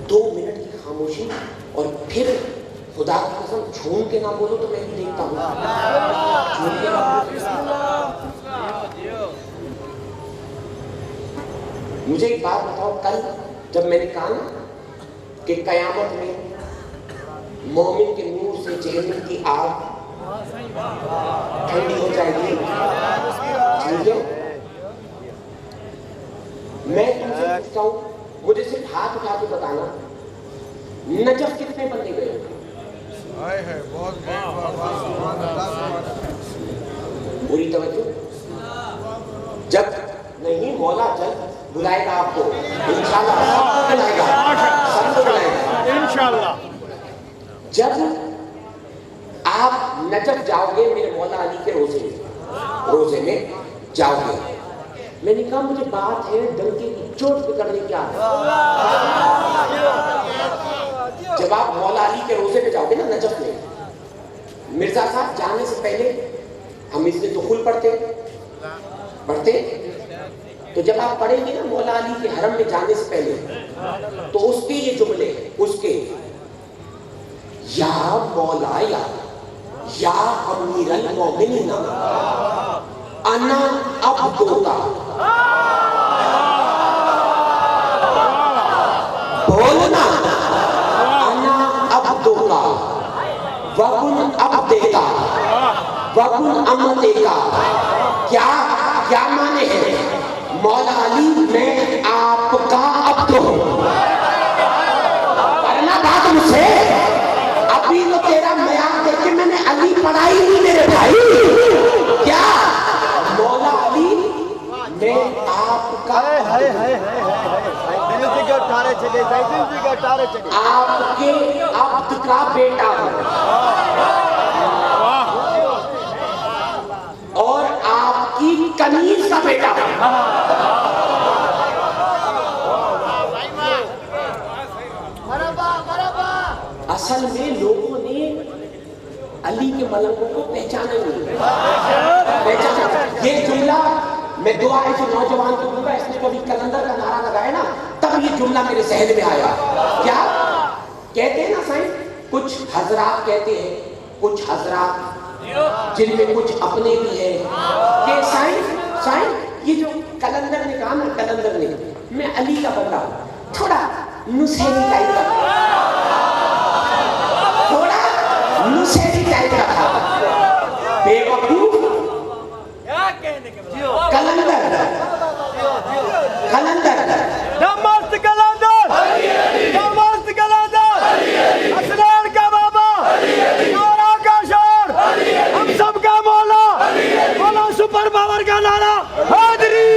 Speaker 1: 2 मिनट की खामोशी और फिर खुदा की कसम झूम के ना बोलो तो मैं भी देखता हूँ। झूम के ना मुझे एक बात बताओ, कल जब मैंने कहा ना कि कयामत में मोमिन के नूर से जहन्नम की आग ठंडी हो जाएगी, ठीक है? मैं तुमसे पूछता हूँ, मुझे सिर्फ हाथ उठा के बताना, नजफ कितने बंदे गए? पूरी तवज्जो। जब नहीं मौला जब बुलाएगा आपको इंशाल्लाह, सब बुलाएगा, सबको बुलाएगा
Speaker 2: इंशाल्लाह।
Speaker 1: जब आप नजफ जाओगे मेरे मौला अली के रोजे में जाओगे, मैंने कहा मुझे बात है डंके की चोट पे करने क्या है। जब आप मौला अली के रोजे पे जाओगे ना नजफ में, मिर्जा साहब जाने से पहले हम इसमें दुखुल पढ़ते, तो जब आप पढ़ेंगे ना मौला अली के हरम में जाने से पहले, तो उसके ये जुमले, उसके या मौला या अमीरुल मोमिनीन अना अब्दुका, बोलना अना अब्दुका वकुन अब्देका वकुन अमतेका। क्या माने हैं? मौला अली मैं आपका अब्द हूं। करना बात मुझसे, अभी तो तेरा मयार देख के मैंने अली पढ़ाई नहीं मेरे भाई। क्या मौला अली मैं आपका आपके अब्द का बेटा हूं और आपकी कनीज का बेटा हूं। असल में लोगों ने अली के मलंगों को पहचाना नहीं। ये जुमला मैं दुआ ऐसे नौजवान को दूंगा, इसने कभी कलंदर का नारा लगाया ना, तब ये जुमला मेरे जहन में आया। क्या कहते हैं ना साईं, कुछ हजरात कहते हैं, कुछ हजरात जिनमें कुछ अपने भी है कि साईं ये जो कलंदर ने कहा ना, कलंदर ने मैं अली का बंदा हूं, थोड़ा नुसेरी टाइप का, थोड़ा नुसेरी टाइप का था, बेवकूफ कलंदर
Speaker 2: नमस्त कलंदर, नमस्त कलंदर, असरार का बाबा, नोरा का शोर, हम सब का मौला, मौला सुपर पावर का नारा हाजरी।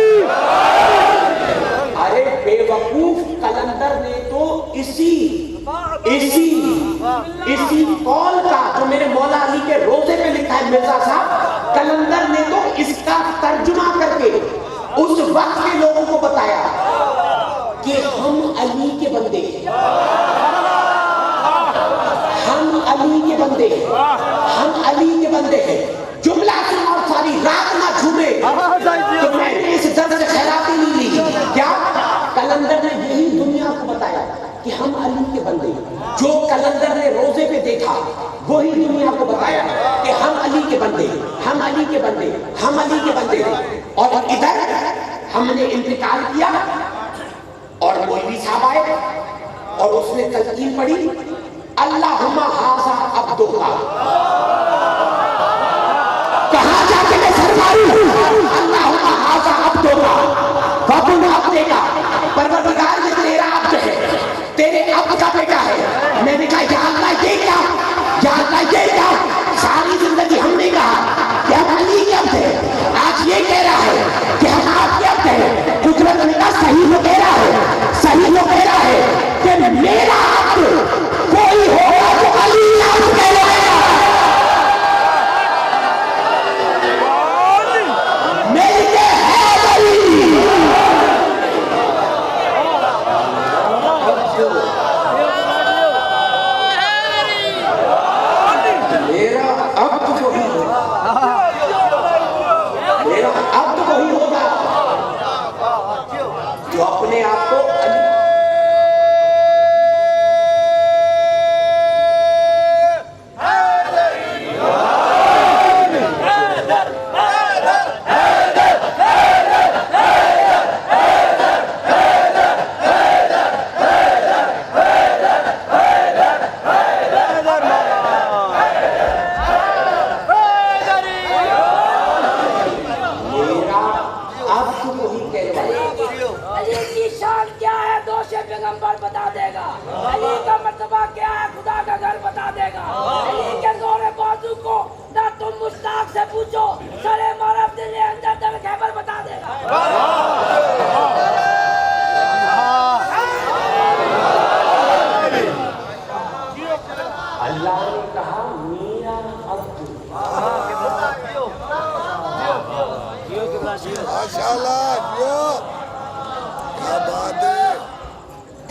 Speaker 1: अरे बेवकूफ कलंदर ने तो इसी कौल का जो मेरे मौला अली के रोजे पे लिखा है मिर्जा साहब, कलंदर ने तो इसका तर्जुमा करके उस वक्त के लोगों को बताया कि हम अली के बंदे हैं, हम अली के बंदे हैं, हम अली के बंदे हैं। जुमला सुना और सारी रात ना झूमे तो मैंने इस दर्द से खैराती नहीं ली। क्या कलंदर ने यही दुनिया को बताया कि हम अली के बंदे, जो कलंदर ने रोजे पे देखा वही दुनिया को बताया कि हम अली के बंदे, हम अली के बंदे, हम अली के बंदे। और इधर हमने इंतकाल किया और मौलवी साहब आए और उसने तलकीन पढ़ी, अल्लाहुम्मा हाज़ा अब्दुका। कहां जाके मैं सरकारी हूं, अल्लाहुम्मा हाज़ा अब्दुका वकुन अब्देका, परवरदिगार ये तेरा अब्द है, तेरे अब्द का बेटा है। मैंने कहा या अल्लाह ये क्या, या अल्लाह ये क्या, सारी जिंदगी हमने कहा कि हम अली के अब्द है, आज ये कह रहा है कि हम आपके अब्द है। कुदरत ने कहा सही हो कह रहा है, सही हो कह रहा है कि मेरा अब्द कोई होगा जो अली नाम कहलाएगा। मेरे है अली, मेरा अब्द वही होगा, मेरा अब्द वही होगा जो अपने आप को अली।
Speaker 3: अली की शान क्या है दोषे पैगंबर बता देगा, अली का मर्तबा क्या है खुदा का घर बता देगा। अली के जोरे बाजू को ना तुम मुश्ताक से पूछो, सरे मारब दिल अंदर दर खैबर बता देगा।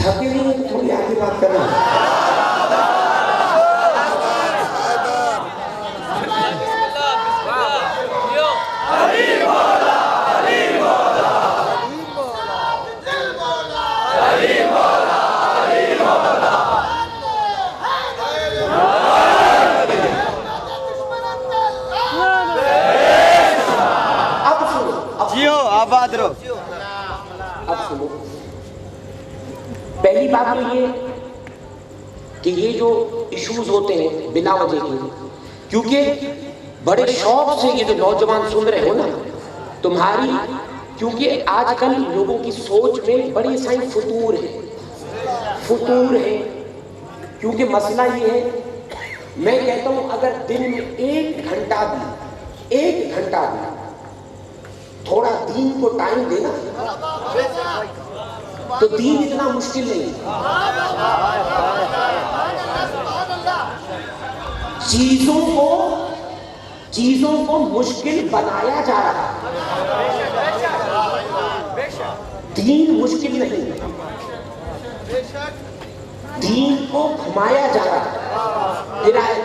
Speaker 1: थके नहीं हैं, थोड़ी आगे बात कर रहे हैं।
Speaker 2: जियो आबाद रहो।
Speaker 1: अब सुनो, पहली बात तो ये कि ये जो इश्यूज होते हैं बिना वजह के, क्योंकि बड़े शौक से ये जो नौजवान सुन रहे हो ना तुम्हारी, क्योंकि आजकल लोगों की सोच में बड़ी सारी फतूर है। क्योंकि मसला ये है, मैं कहता हूं अगर दिन में 1 घंटा भी थोड़ा दीन को टाइम देना तो दीन इतना मुश्किल नहीं है। चीजों को मुश्किल बनाया जा रहा है, दीन मुश्किल नहीं, दीन को घुमाया जा रहा है।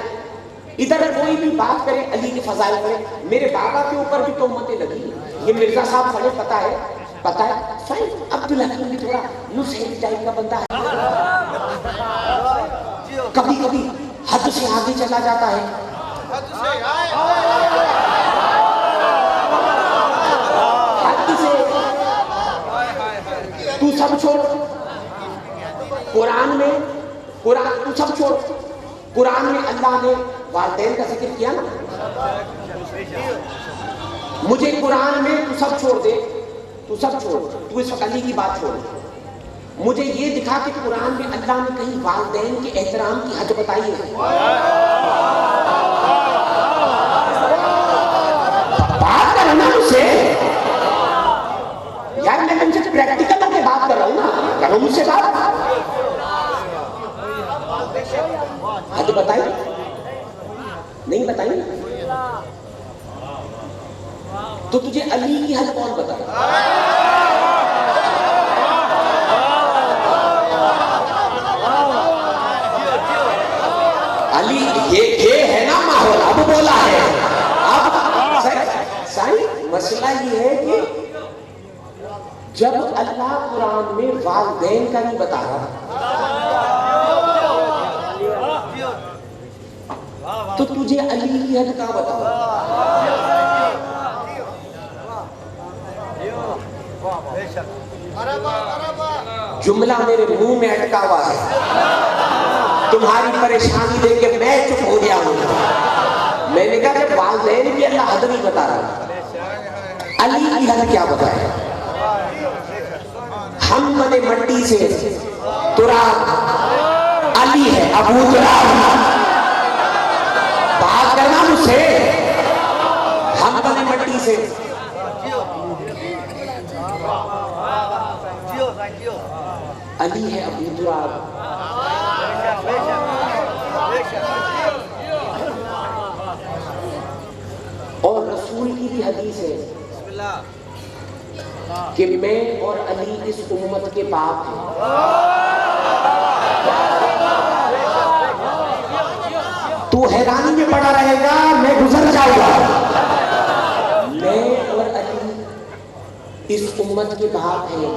Speaker 1: इधर कोई भी बात करे अली के फजाइल करे, मेरे बाबा के ऊपर भी तोहमतें लगी। ये मिर्जा साहब खड़े, पता है साईं अब्दुल हकीम भी थोड़ा नुस्खी टाइप का बंदा है, कभी कभी हद से आगे चला जाता है। हद से तू सब छोड़, तू सब छोड़, कुरान में अल्लाह ने वालिदैन का जिक्र किया ना। मुझे कुरान में तू सब छोड़, तू इस वक्त अली की बात छोड़, मुझे ये दिखा कि कुरान में अल्लाह ने कहीं वालिदैन के एहतराम की हद बताई है। बात करो ना मुझसे यार, मैं तुमसे प्रैक्टिकल होकर बात कर रहा हूँ ना, करो मुझसे बात। हद बताई नहीं बताई तो तुझे अली की हद कौन बताए? अली ये है ना माहौल, अब बोला है। अब साईं मसला ये है कि जब अल्लाह कुरान में वालिदैन का नहीं बता रहा तो तुझे अली की हद कहां बताओ? जुमला मेरे मुंह में अटका हुआ है, तुम्हारी परेशानी देख के मैं चुप हो गया हूं। मैंने कहा कि वालिदैन की अल्लाह हद नहीं बता रहा, अली की हद क्या बताए? हम बने मट्टी से, तुराब अली है, अबू तुराब। बात करना मुझसे, हम बने मट्टी से, अली है अबू तुराब। और रसूल की भी हदीस है कि मैं और अली इस उम्मत के बाप हैं। तू हैरानी में पड़ा रहेगा, मैं गुजर जाऊंगा। मैं और अली इस उम्मत के बाप हैं।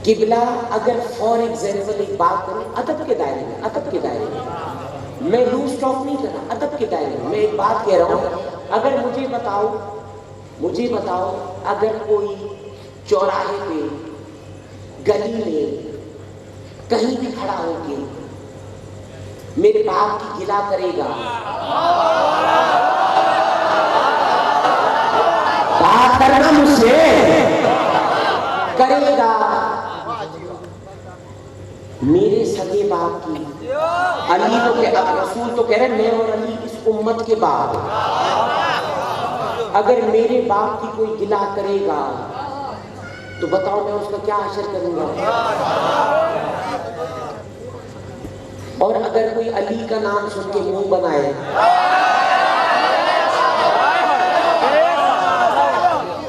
Speaker 1: किबला अगर फॉर एग्जाम्पल एक बात करूं, अदब के दायरे में, मैं लूज टॉक नहीं कर रहा, अदब के दायरे में मैं एक बात कह रहा हूं। अगर मुझे बताओ अगर कोई चौराहे पे, गली में, कहीं भी खड़ा होके मेरे बाप की गिला करेगा, बात करना मुझसे, करेगा मेरे सगे बाप की, अली तो रसूल तो कह रहे मैं और अली इस उम्मत के बाप। अगर मेरे बाप की कोई गिला करेगा तो बताओ मैं उसका क्या हशर करूंगा? और अगर कोई अली का नाम सुन के मुंह बनाए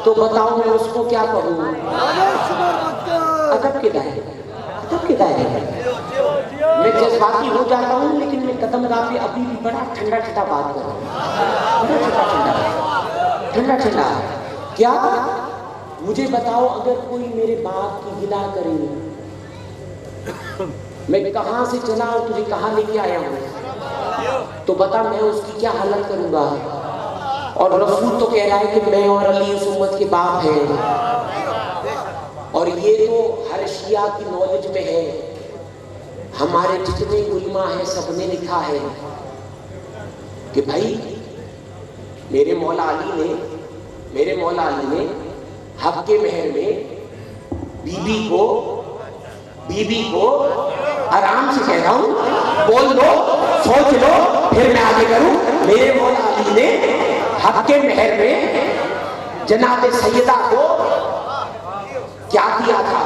Speaker 1: तो बताओ मैं उसको क्या कहूँ? अदब के दायरे में, अदब के दायरे में। मैं जज्बाती हो जाता हूँ, लेकिन मैं कदमगाह पे अभी भी बड़ा ठंडा ठंडा बात कर रहा हूँ, बड़ा ठंडा ठंडा। क्या मुझे बताओ, अगर कोई मेरे बाप की गिला करे, मैं कहाँ से चला और तुझे कहाँ लेके आया हूँ, तो बता मैं उसकी क्या हालत करूंगा। और रसूल तो कह रहा है कि मैं और अली उस उम्मत के बाप हैं, और ये तो हर शिया की नॉलेज में है। हमारे जितने उलमा हैं सबने लिखा है कि भाई मेरे मौला अली ने हक के महर में बीबी को आराम से कह रहा हूं, बोल लो, सोच लो, फिर मैं आगे करूं। मेरे मौला अली ने हक के महर में जनाब सैयदा को क्या दिया था?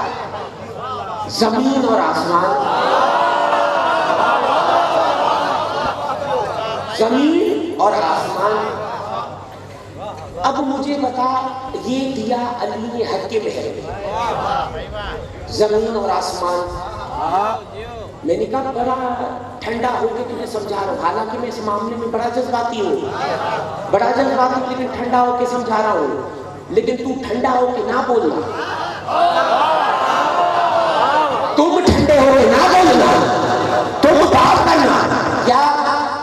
Speaker 1: जमीन और आसमान, जमीन और आसमान। अब मुझे बता, ये दिया अली ने हक के महर में, जमीन और आसमान। मैंने कहा बड़ा ठंडा होकर तुम्हें समझा रहा हूँ, हालांकि मैं इस मामले में बड़ा जज्बाती हूँ, लेकिन ठंडा होकर समझा रहा हूँ। लेकिन तू ठंडा होकर ना बोलना, तुम ठंडे होकर ना बोलना, तुम बात करना। क्या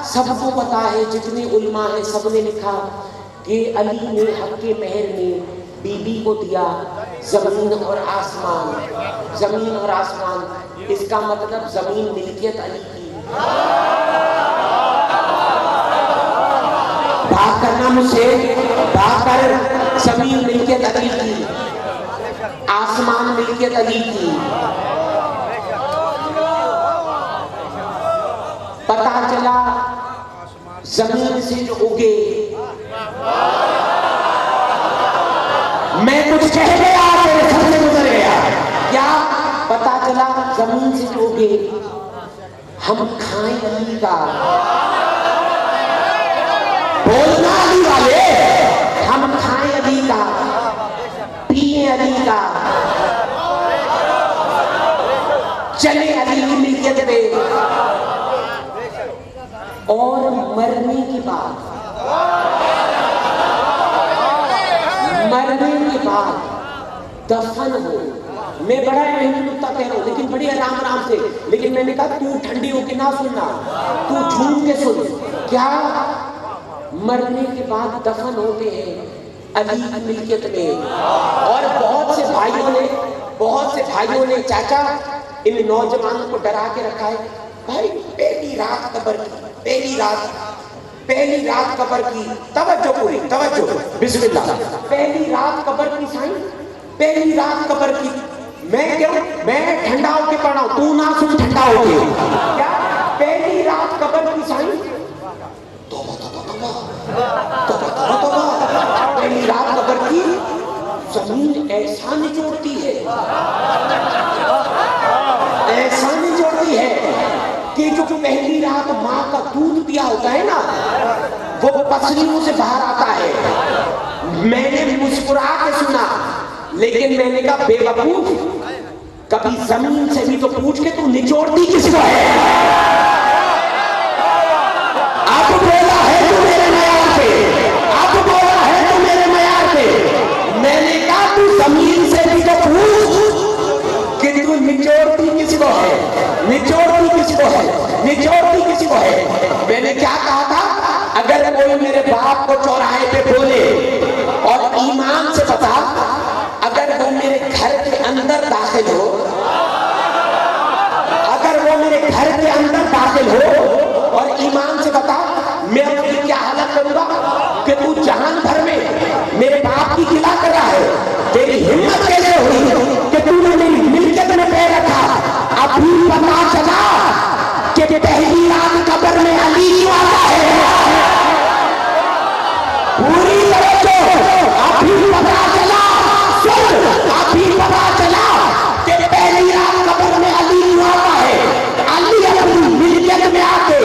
Speaker 1: सबको पता है, जितने उलमा है सबने लिखा कि अली ने हक के महर में बीबी को दिया जमीन और आसमान, जमीन और आसमान। इसका मतलब जमीन मिल्कियत अली की। बात करना मुझसे, बात कर। जमीन मिल्कियत अली की, आसमान मिल्कियत अली की। पता चला जमीन से जो उगे, मैं कुछ कह गया, तेरे सर से गुजर गया। क्या पता चला जमीन से जो उगे, हम खाएं अली का। बोलना अली वाले, हम खाएं अली का, पिए अली का, चले अली की मिल्कियत पे। और मरने के बाद दफन हो। मैं बड़ा अहम नुक्ता कह रहा हूँ, लेकिन बड़ी आराम से। लेकिन मैंने कहा तू ठंडी होके ना सुनना, तू झूम के सुन। क्या मरने के बाद दफन होते हैं अली की मिल्कियत में। और बहुत से भाइयों ने चाचा इन नौजवानों को डरा के रखा है। भाई पहली रात कब्र की, तवज्जो पूरी, तवज्जो, बिस्मिल्लाह। पहली रात कब्र की साईं, पहली रात कब्र की। मैं ठंडा होके पढ़ा हूं, तू ना सुन ठंडा होके। क्या पहली रात कब्र की साईं? तौबा। पहली रात कब्र की जमीन ऐसा निचोड़ती है, ऐसा निचोड़ती है कि जो पहली रात माँ का दूध पिया होता है ना, वो पसलियों से बाहर आता है। मैंने मुस्कुरा के सुना, लेकिन मैंने कहा बेवकूफ, कभी जमीन से भी तो पूछ के तू निचोड़ती किसको है? अब बोला है तू मेरे मयार पे, अब बोला है तू मेरे मयार पे। मैंने कहा तू जमीन से भी तो पूछ कि तू निचोड़ती किसको है, निचोड़ती किसको है। मैंने क्या कहा था? अगर कोई मेरे बाप को चौराहे पे बोले और ईमान से बता, अगर वो मेरे घर के अंदर दाखिल हो, और ईमान से बता, मैं अपनी क्या हालत करूंगा कि तू जहान भर में मेरे बाप की गिला कर रहा है। तेरी हिम्मत कैसे हुई कि तूने मेरी मिल्कियत में पैर रखा? अभी पता चला कि पहली रात कब्र में अली क्यों आता है। पूरी तवज्जो। अभी पता चला, अभी पता चला कि पहली रात कब्र में अली क्यों आता है। अली अपनी मिल्कियत में आके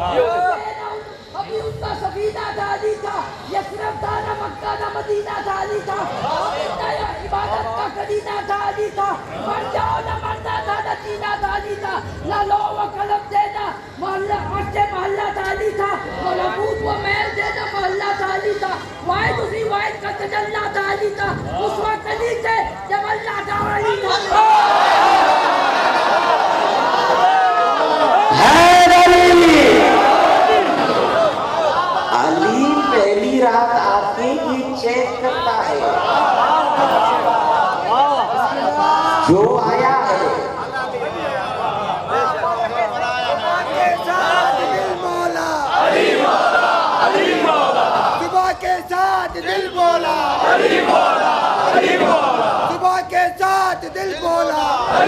Speaker 3: अभी उसका सफीना जाली था, यशरफ था ना मक्का ना मदीना जाली था, इबादत का करीना जाली था, मर जाओ ना मरना था ना जीना जाली था, ना लो व कलम देना मोहल्ला अच्छे मोहल्ला जाली था, वो लबूत वो महल देना मोहल्ला जाली था, वाहिद उसी वाहिद का तजल्ला जाली था, उस वक्त अली से जब अल्लाह जाली था।
Speaker 1: रात आके ये चेक करता है जो आया है।
Speaker 2: सुबह के साथ दिल बोला, सुबह के साथ दिल बोला, आ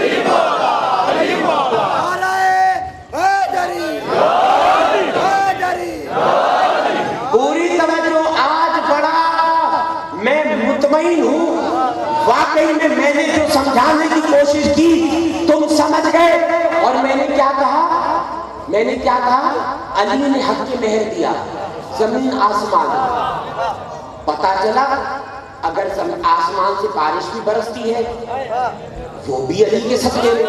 Speaker 2: रहे हैदरी, हैदरी।
Speaker 1: पूरी तवज्जो। आज बड़ा मैं मुतमईन हूँ, वाकई में मैंने जो समझाने की कोशिश की तुम समझ गए। और मैंने क्या कहा, मैंने क्या कहा, अली ने हक के मेहर दिया, जमीन आसमान। पता चला अगर आसमान से बारिश भी बरसती है वो भी अली के सदके में,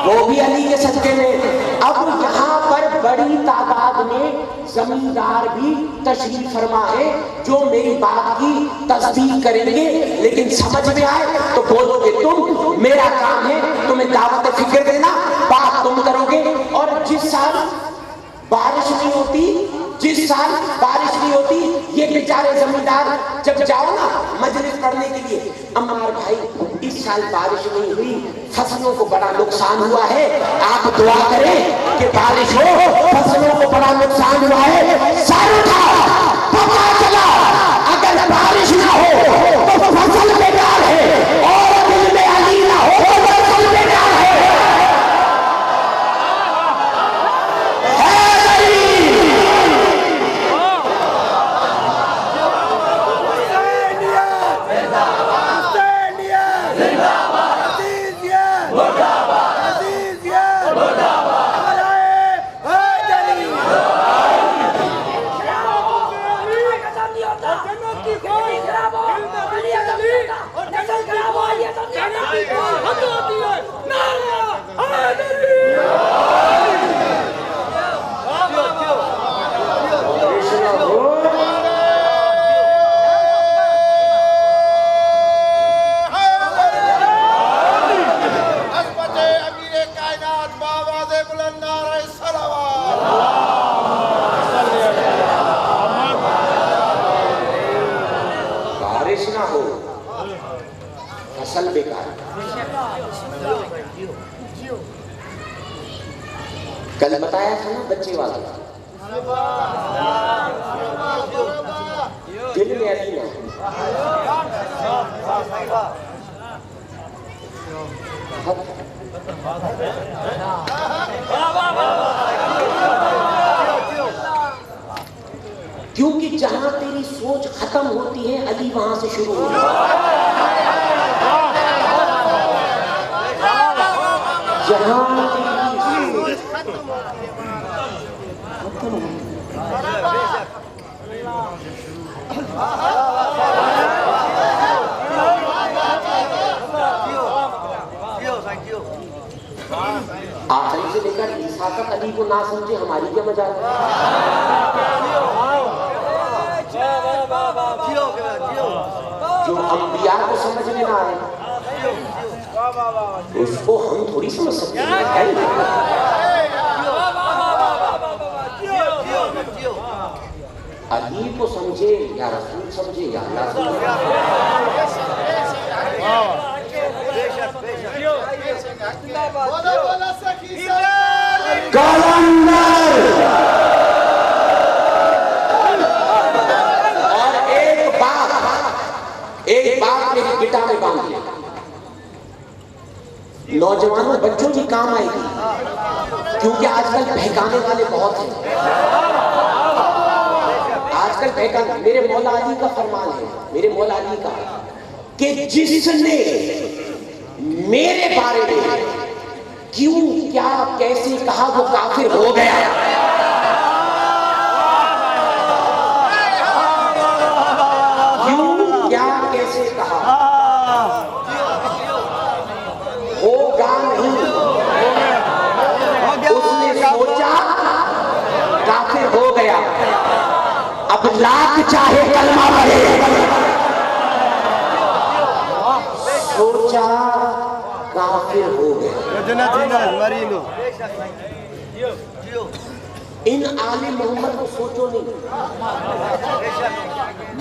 Speaker 1: वो भी अली के सदके में। अब यहाँ पर बड़ी तादाद में जमींदार भी तशरीफ फरमा है जो मेरी बात की तस्दीक करेंगे, लेकिन समझ में आए तो बोलोगे तुम। मेरा काम है तुम्हें दावत फिक्र देना, बात तुम करोगे। और जिस साल बारिश नहीं होती, जिस साल बारिश नहीं होती, ये बेचारे जमींदार जब जाओ ना मजलिस पढ़ने के लिए, अम्मार भाई इस साल बारिश नहीं हुई, फसलों को बड़ा नुकसान हुआ है, आप दुआ करें कि बारिश हो, फसलों को बड़ा नुकसान हुआ है। सारू था पता चला अगर बारिश ना हो तो फसल बेकार है, और दिल में अली ना हो तो फसल बेकार है। फसल बेकार। कल बताया था ना बच्चे वाला, दिल में अली ना, क्योंकि जहां तेरी सोच खत्म होती है अली वहां से शुरू होती है। जहां आखिरी से लेकर ईसा तक अली को ना समझे हमारी क्या मजाल है। जो अंबिया को समझ में ना आए उसको हम थोड़ी समझ सकते हैं। अली को समझे या रसूल समझे या अल्लाह और एक बात मेरी गिटा में बांध लिया, नौजवानों बच्चों की काम आएगी, क्योंकि आजकल बहकाने वाले बहुत हैं। आजकल बहकाने, मेरे मौला अली का फरमान है, मेरे मौला अली का, कि जिसने मेरे बारे में क्यों, क्या, कैसे, कहा वो काफिर हो गया। क्यों, क्या, कैसे, कहा, होगा नहीं। उसने सोचा, काफिर हो गया। अब लाख चाहे कलमा पढ़े, सोचा काफिर हो गया। इन आले मोहम्मद को सोचो नहीं,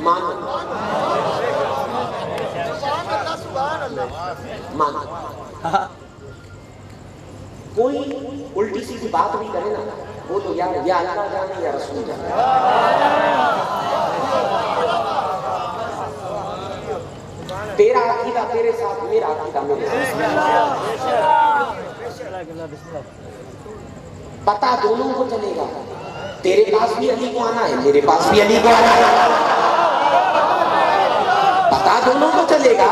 Speaker 1: मानो मानो। कोई उल्टी सीधी बात भी करे ना, वो तो यार या अल्लाह जाने या रसूल जाने। तेरा अकीदा तेरे साथ, मेरा अकीदा मेरे साथ, पता दोनों को चलेगा। तेरे पास भी अली को आना है, मेरे पास भी अली को आना है, पता दोनों को चलेगा,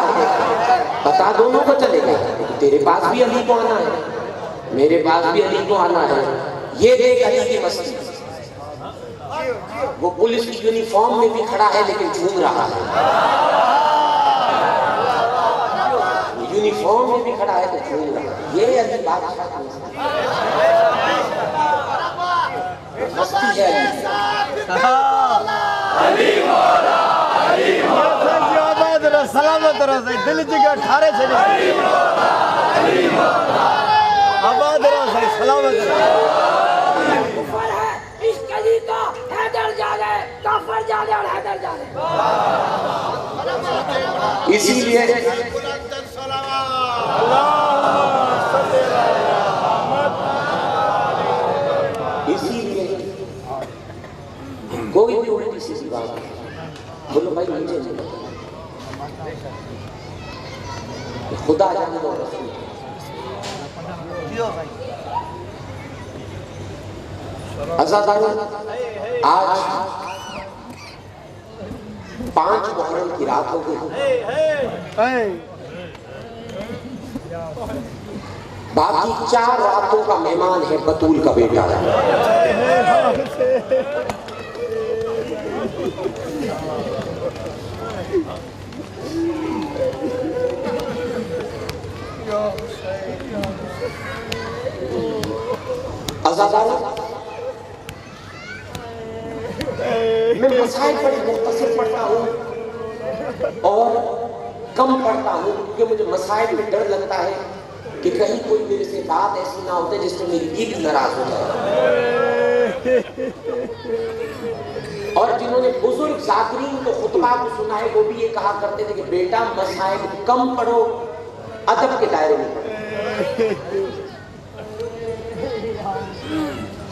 Speaker 1: पता दोनों को चलेगा। तेरे पास भी अली को आना है, मेरे पास भी अली को आना है। ये देख अली की मस्ती, वो पुलिस की यूनिफॉर्म में भी खड़ा है लेकिन झूम रहा है, यूनिफॉर्म में भी खड़ा है तो झूम रहा है। ये अली बादशाह की मस्ती है। अली मौला, अली मौला,
Speaker 2: सलामत रहो, दिल जगह ठारे चले, आबाद रहो, सलामत रहो।
Speaker 3: कुफर है इस कली का, हैदर जाने, काफर जाने और हैदर जाने।
Speaker 1: इसीलिए कोई भी उल्टी सीधी बात बोलो भाई मुझे नहीं पता, खुदा जाने दो। आज 5 मुहर्रम की रात हो गई, बाकी 4 रातों का मेहमान है बतूल का बेटा। मैं मसाइल बड़े मुख्तसर पढ़ता हूँ और कम पढ़ता हूँ, क्योंकि मुझे मसाइल में डर लगता है कि कहीं कोई मेरे से बात ऐसी ना होते जिससे मेरी बीवी नाराज हो जाए। और जिन्होंने बुजुर्ग ज़ाकिरीन को खुतबा को सुना है वो भी ये कहा करते थे कि बेटा मसाइल कम पढ़ो, अदब के दायरे में पढ़ो।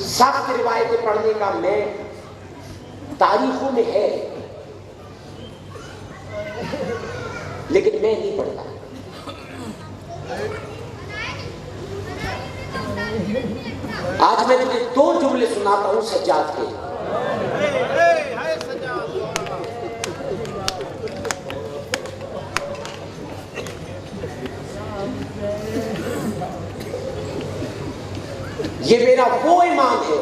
Speaker 1: सख्त रिवायतें पढ़ने का मैं तारीखों में है, लेकिन मैं नहीं पढ़ता। आज मैं तुझे 2 जुमले सुनाता हूं सज्जाद के। ये मेरा वो इमाम है,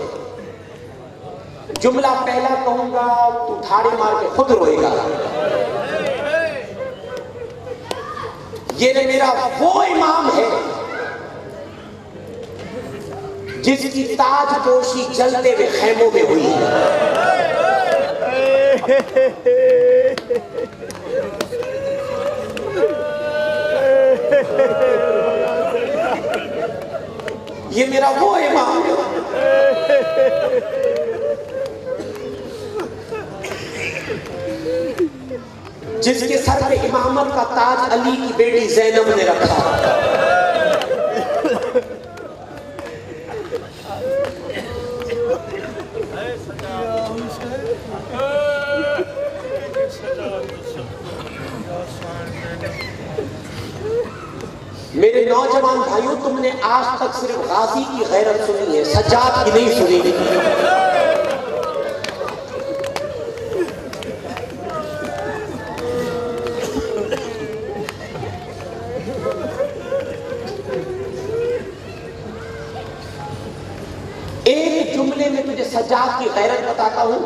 Speaker 1: जुमला पहला कहूंगा तू ठाड़े मार के खुद रोएगा। ये मेरा वो इमाम है जिसकी ताज पोशी जलते हुए खेमों में हुई है। ये मेरा वो इमाम है जिसके सर पे इमामत का ताज अली की बेटी ज़ैनब ने रखा। मेरे नौजवान भाइयों, तुमने आज तक सिर्फ गाजी की गैरत सुनी है, सज्जाद की नहीं सुनी। सज्जाद की गैरत बताता हूं,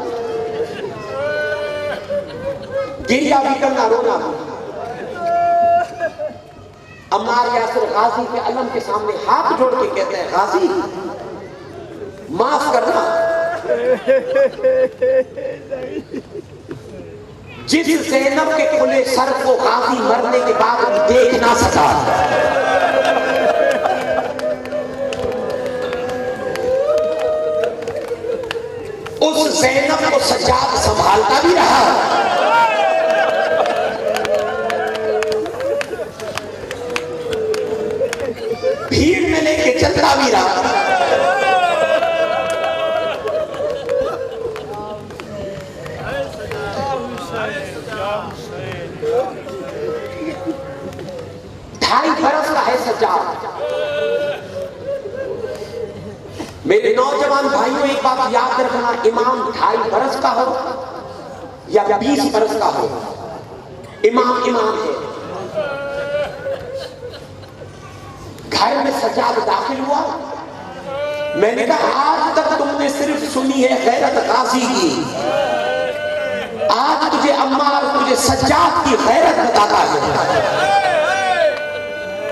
Speaker 1: गिरिया भी करना, रोना भी। अम्मार यासिर गाजी के अलम के सामने हाथ जोड़ के कहते हैं, गाजी माफ करना, जिस ज़ैनब के खुले सर को गाजी मरने के बाद भी देख ना सका, उस ज़ैनब को सज्जाद संभालता भी रहा। भीड़ में लेके चलता भी रहा। ढाई बरस का है सज्जाद। मेरे नौजवान भाइयों, एक बात याद रखना, इमाम 2.5 बरस का हो या 20 बरस का हो, इमाम इमाम है। घर में सज्जाद दाखिल हुआ, मैंने कहा आज तक तुमने सिर्फ सुनी है गैरत गाजी की, आज तुझे अम्मार, तुझे सज्जाद की गैरत बताता है।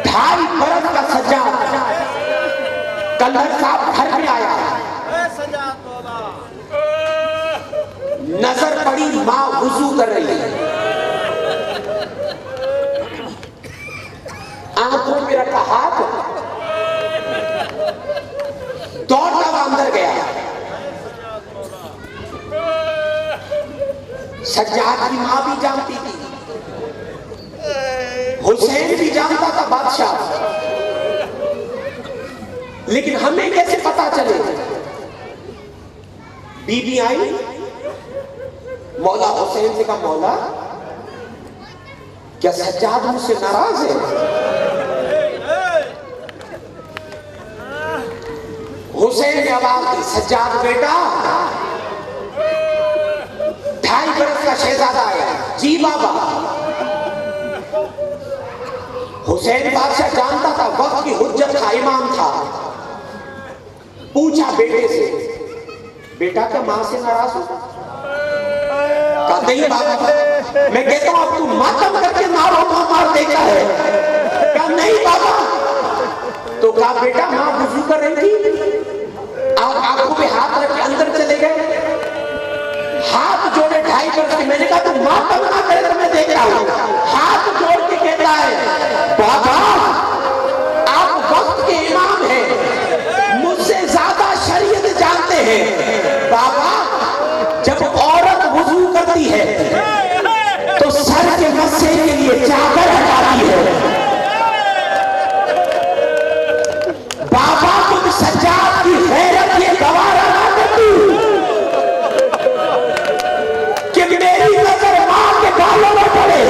Speaker 1: 2.5 बरस का सज्जाद कलर साहब घर में आया, नजर पड़ी मां वुजू कर रही है, आंखों में रखा हाथ, दौड़ता हुआ अंदर गया। सज्जाद की मां भी जानती थी, हुसैन भी जानता था बादशाह, लेकिन हमें कैसे पता चले? बीबी आई, मौला हुसैन से कहा, मौला क्या सज्जाद मुझसे नाराज है? हुसैन ने आवाज दी, सज्जाद बेटा, 2.5 बरस का शहजादा आया। जी बाबा। हुसैन बादशाह जानता था, वक्त की हुज्जत का इमाम था। पूछा बेटे से, बेटा क्या मां से नाराज हो? कहा नहीं बाबा, मैं कहता हूं अब तू मातम करके मारो, मार देता है। कहा नहीं बाबा। तो कहा बेटा मां वुजू कर रही थी, आप आंखों पे हाथ रख के अंदर चले गए, हाथ जोड़े 2.5 बरस के। मैंने कहा तू मातम ना करे तो मैं देख रहा हूं। हाथ जोड़ के कहता है, बाबा आप वक्त के इमाम हैं, मुझसे ज्यादा शरीयत जानते हैं। बाबा जब औरत वुजू करती है तो सर के मस्से के लिए चादर हटाती है। बाबा तुम सज्जाद की गैरत ये गवारा ना करती कि मेरी नजर मां के गालों में पड़े।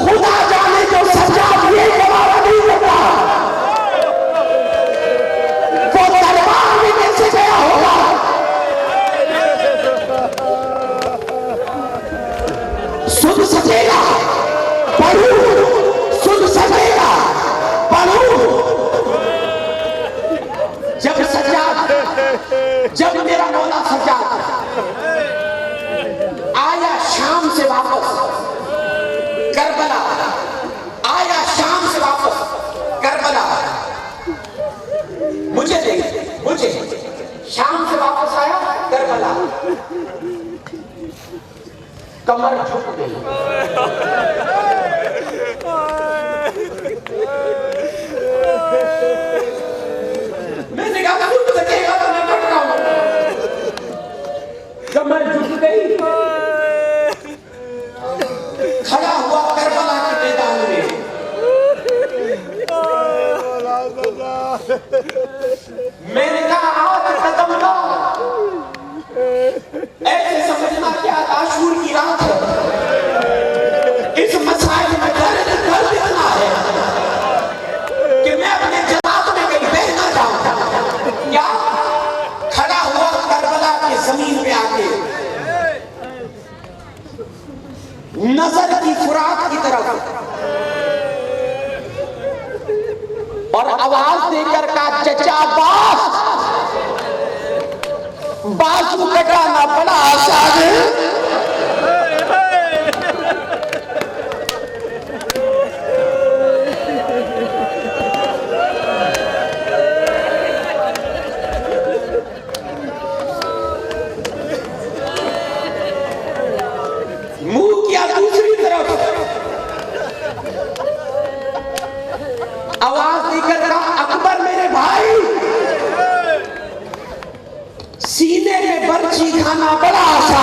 Speaker 1: खुदा जाने जो सज्जाद ये गवारा नहीं करता, वो दरबार में कैसे गया होगा? सुन सकेगा पढ़ू, सुन सकेगा पढ़ू। जब सज्जाद, जब मेरा मौला सज्जाद आया शाम से वापस करबला, आया शाम से वापस करबला, मुझे शाम से वापस आया करबला, कमर झुक गई। मैंने कहा झुक सकेगा तो मैं पढ़ रहा हूं। कमर झुक गई, खड़ा हुआ करबला के मैदान में। मैंने कहा आज कदम लो, ऐसे समझना कि आज आशूर की रात है, इस मसाइल में दर्द इतना है कि मैं अपने जनाब में कहीं बह ना जाऊं। क्या खड़ा हुआ करबला की जमीन पे आके, नजर की फुरात की तरफ, और आवाज देकर का चचा अब्बास, बाजू कटाना बड़ा आसान है। मुंह किया दूसरी तरफ, आवाज देकर कहा अकबर मेरे भाई, सीने में बर्छी खाना बड़ा आसान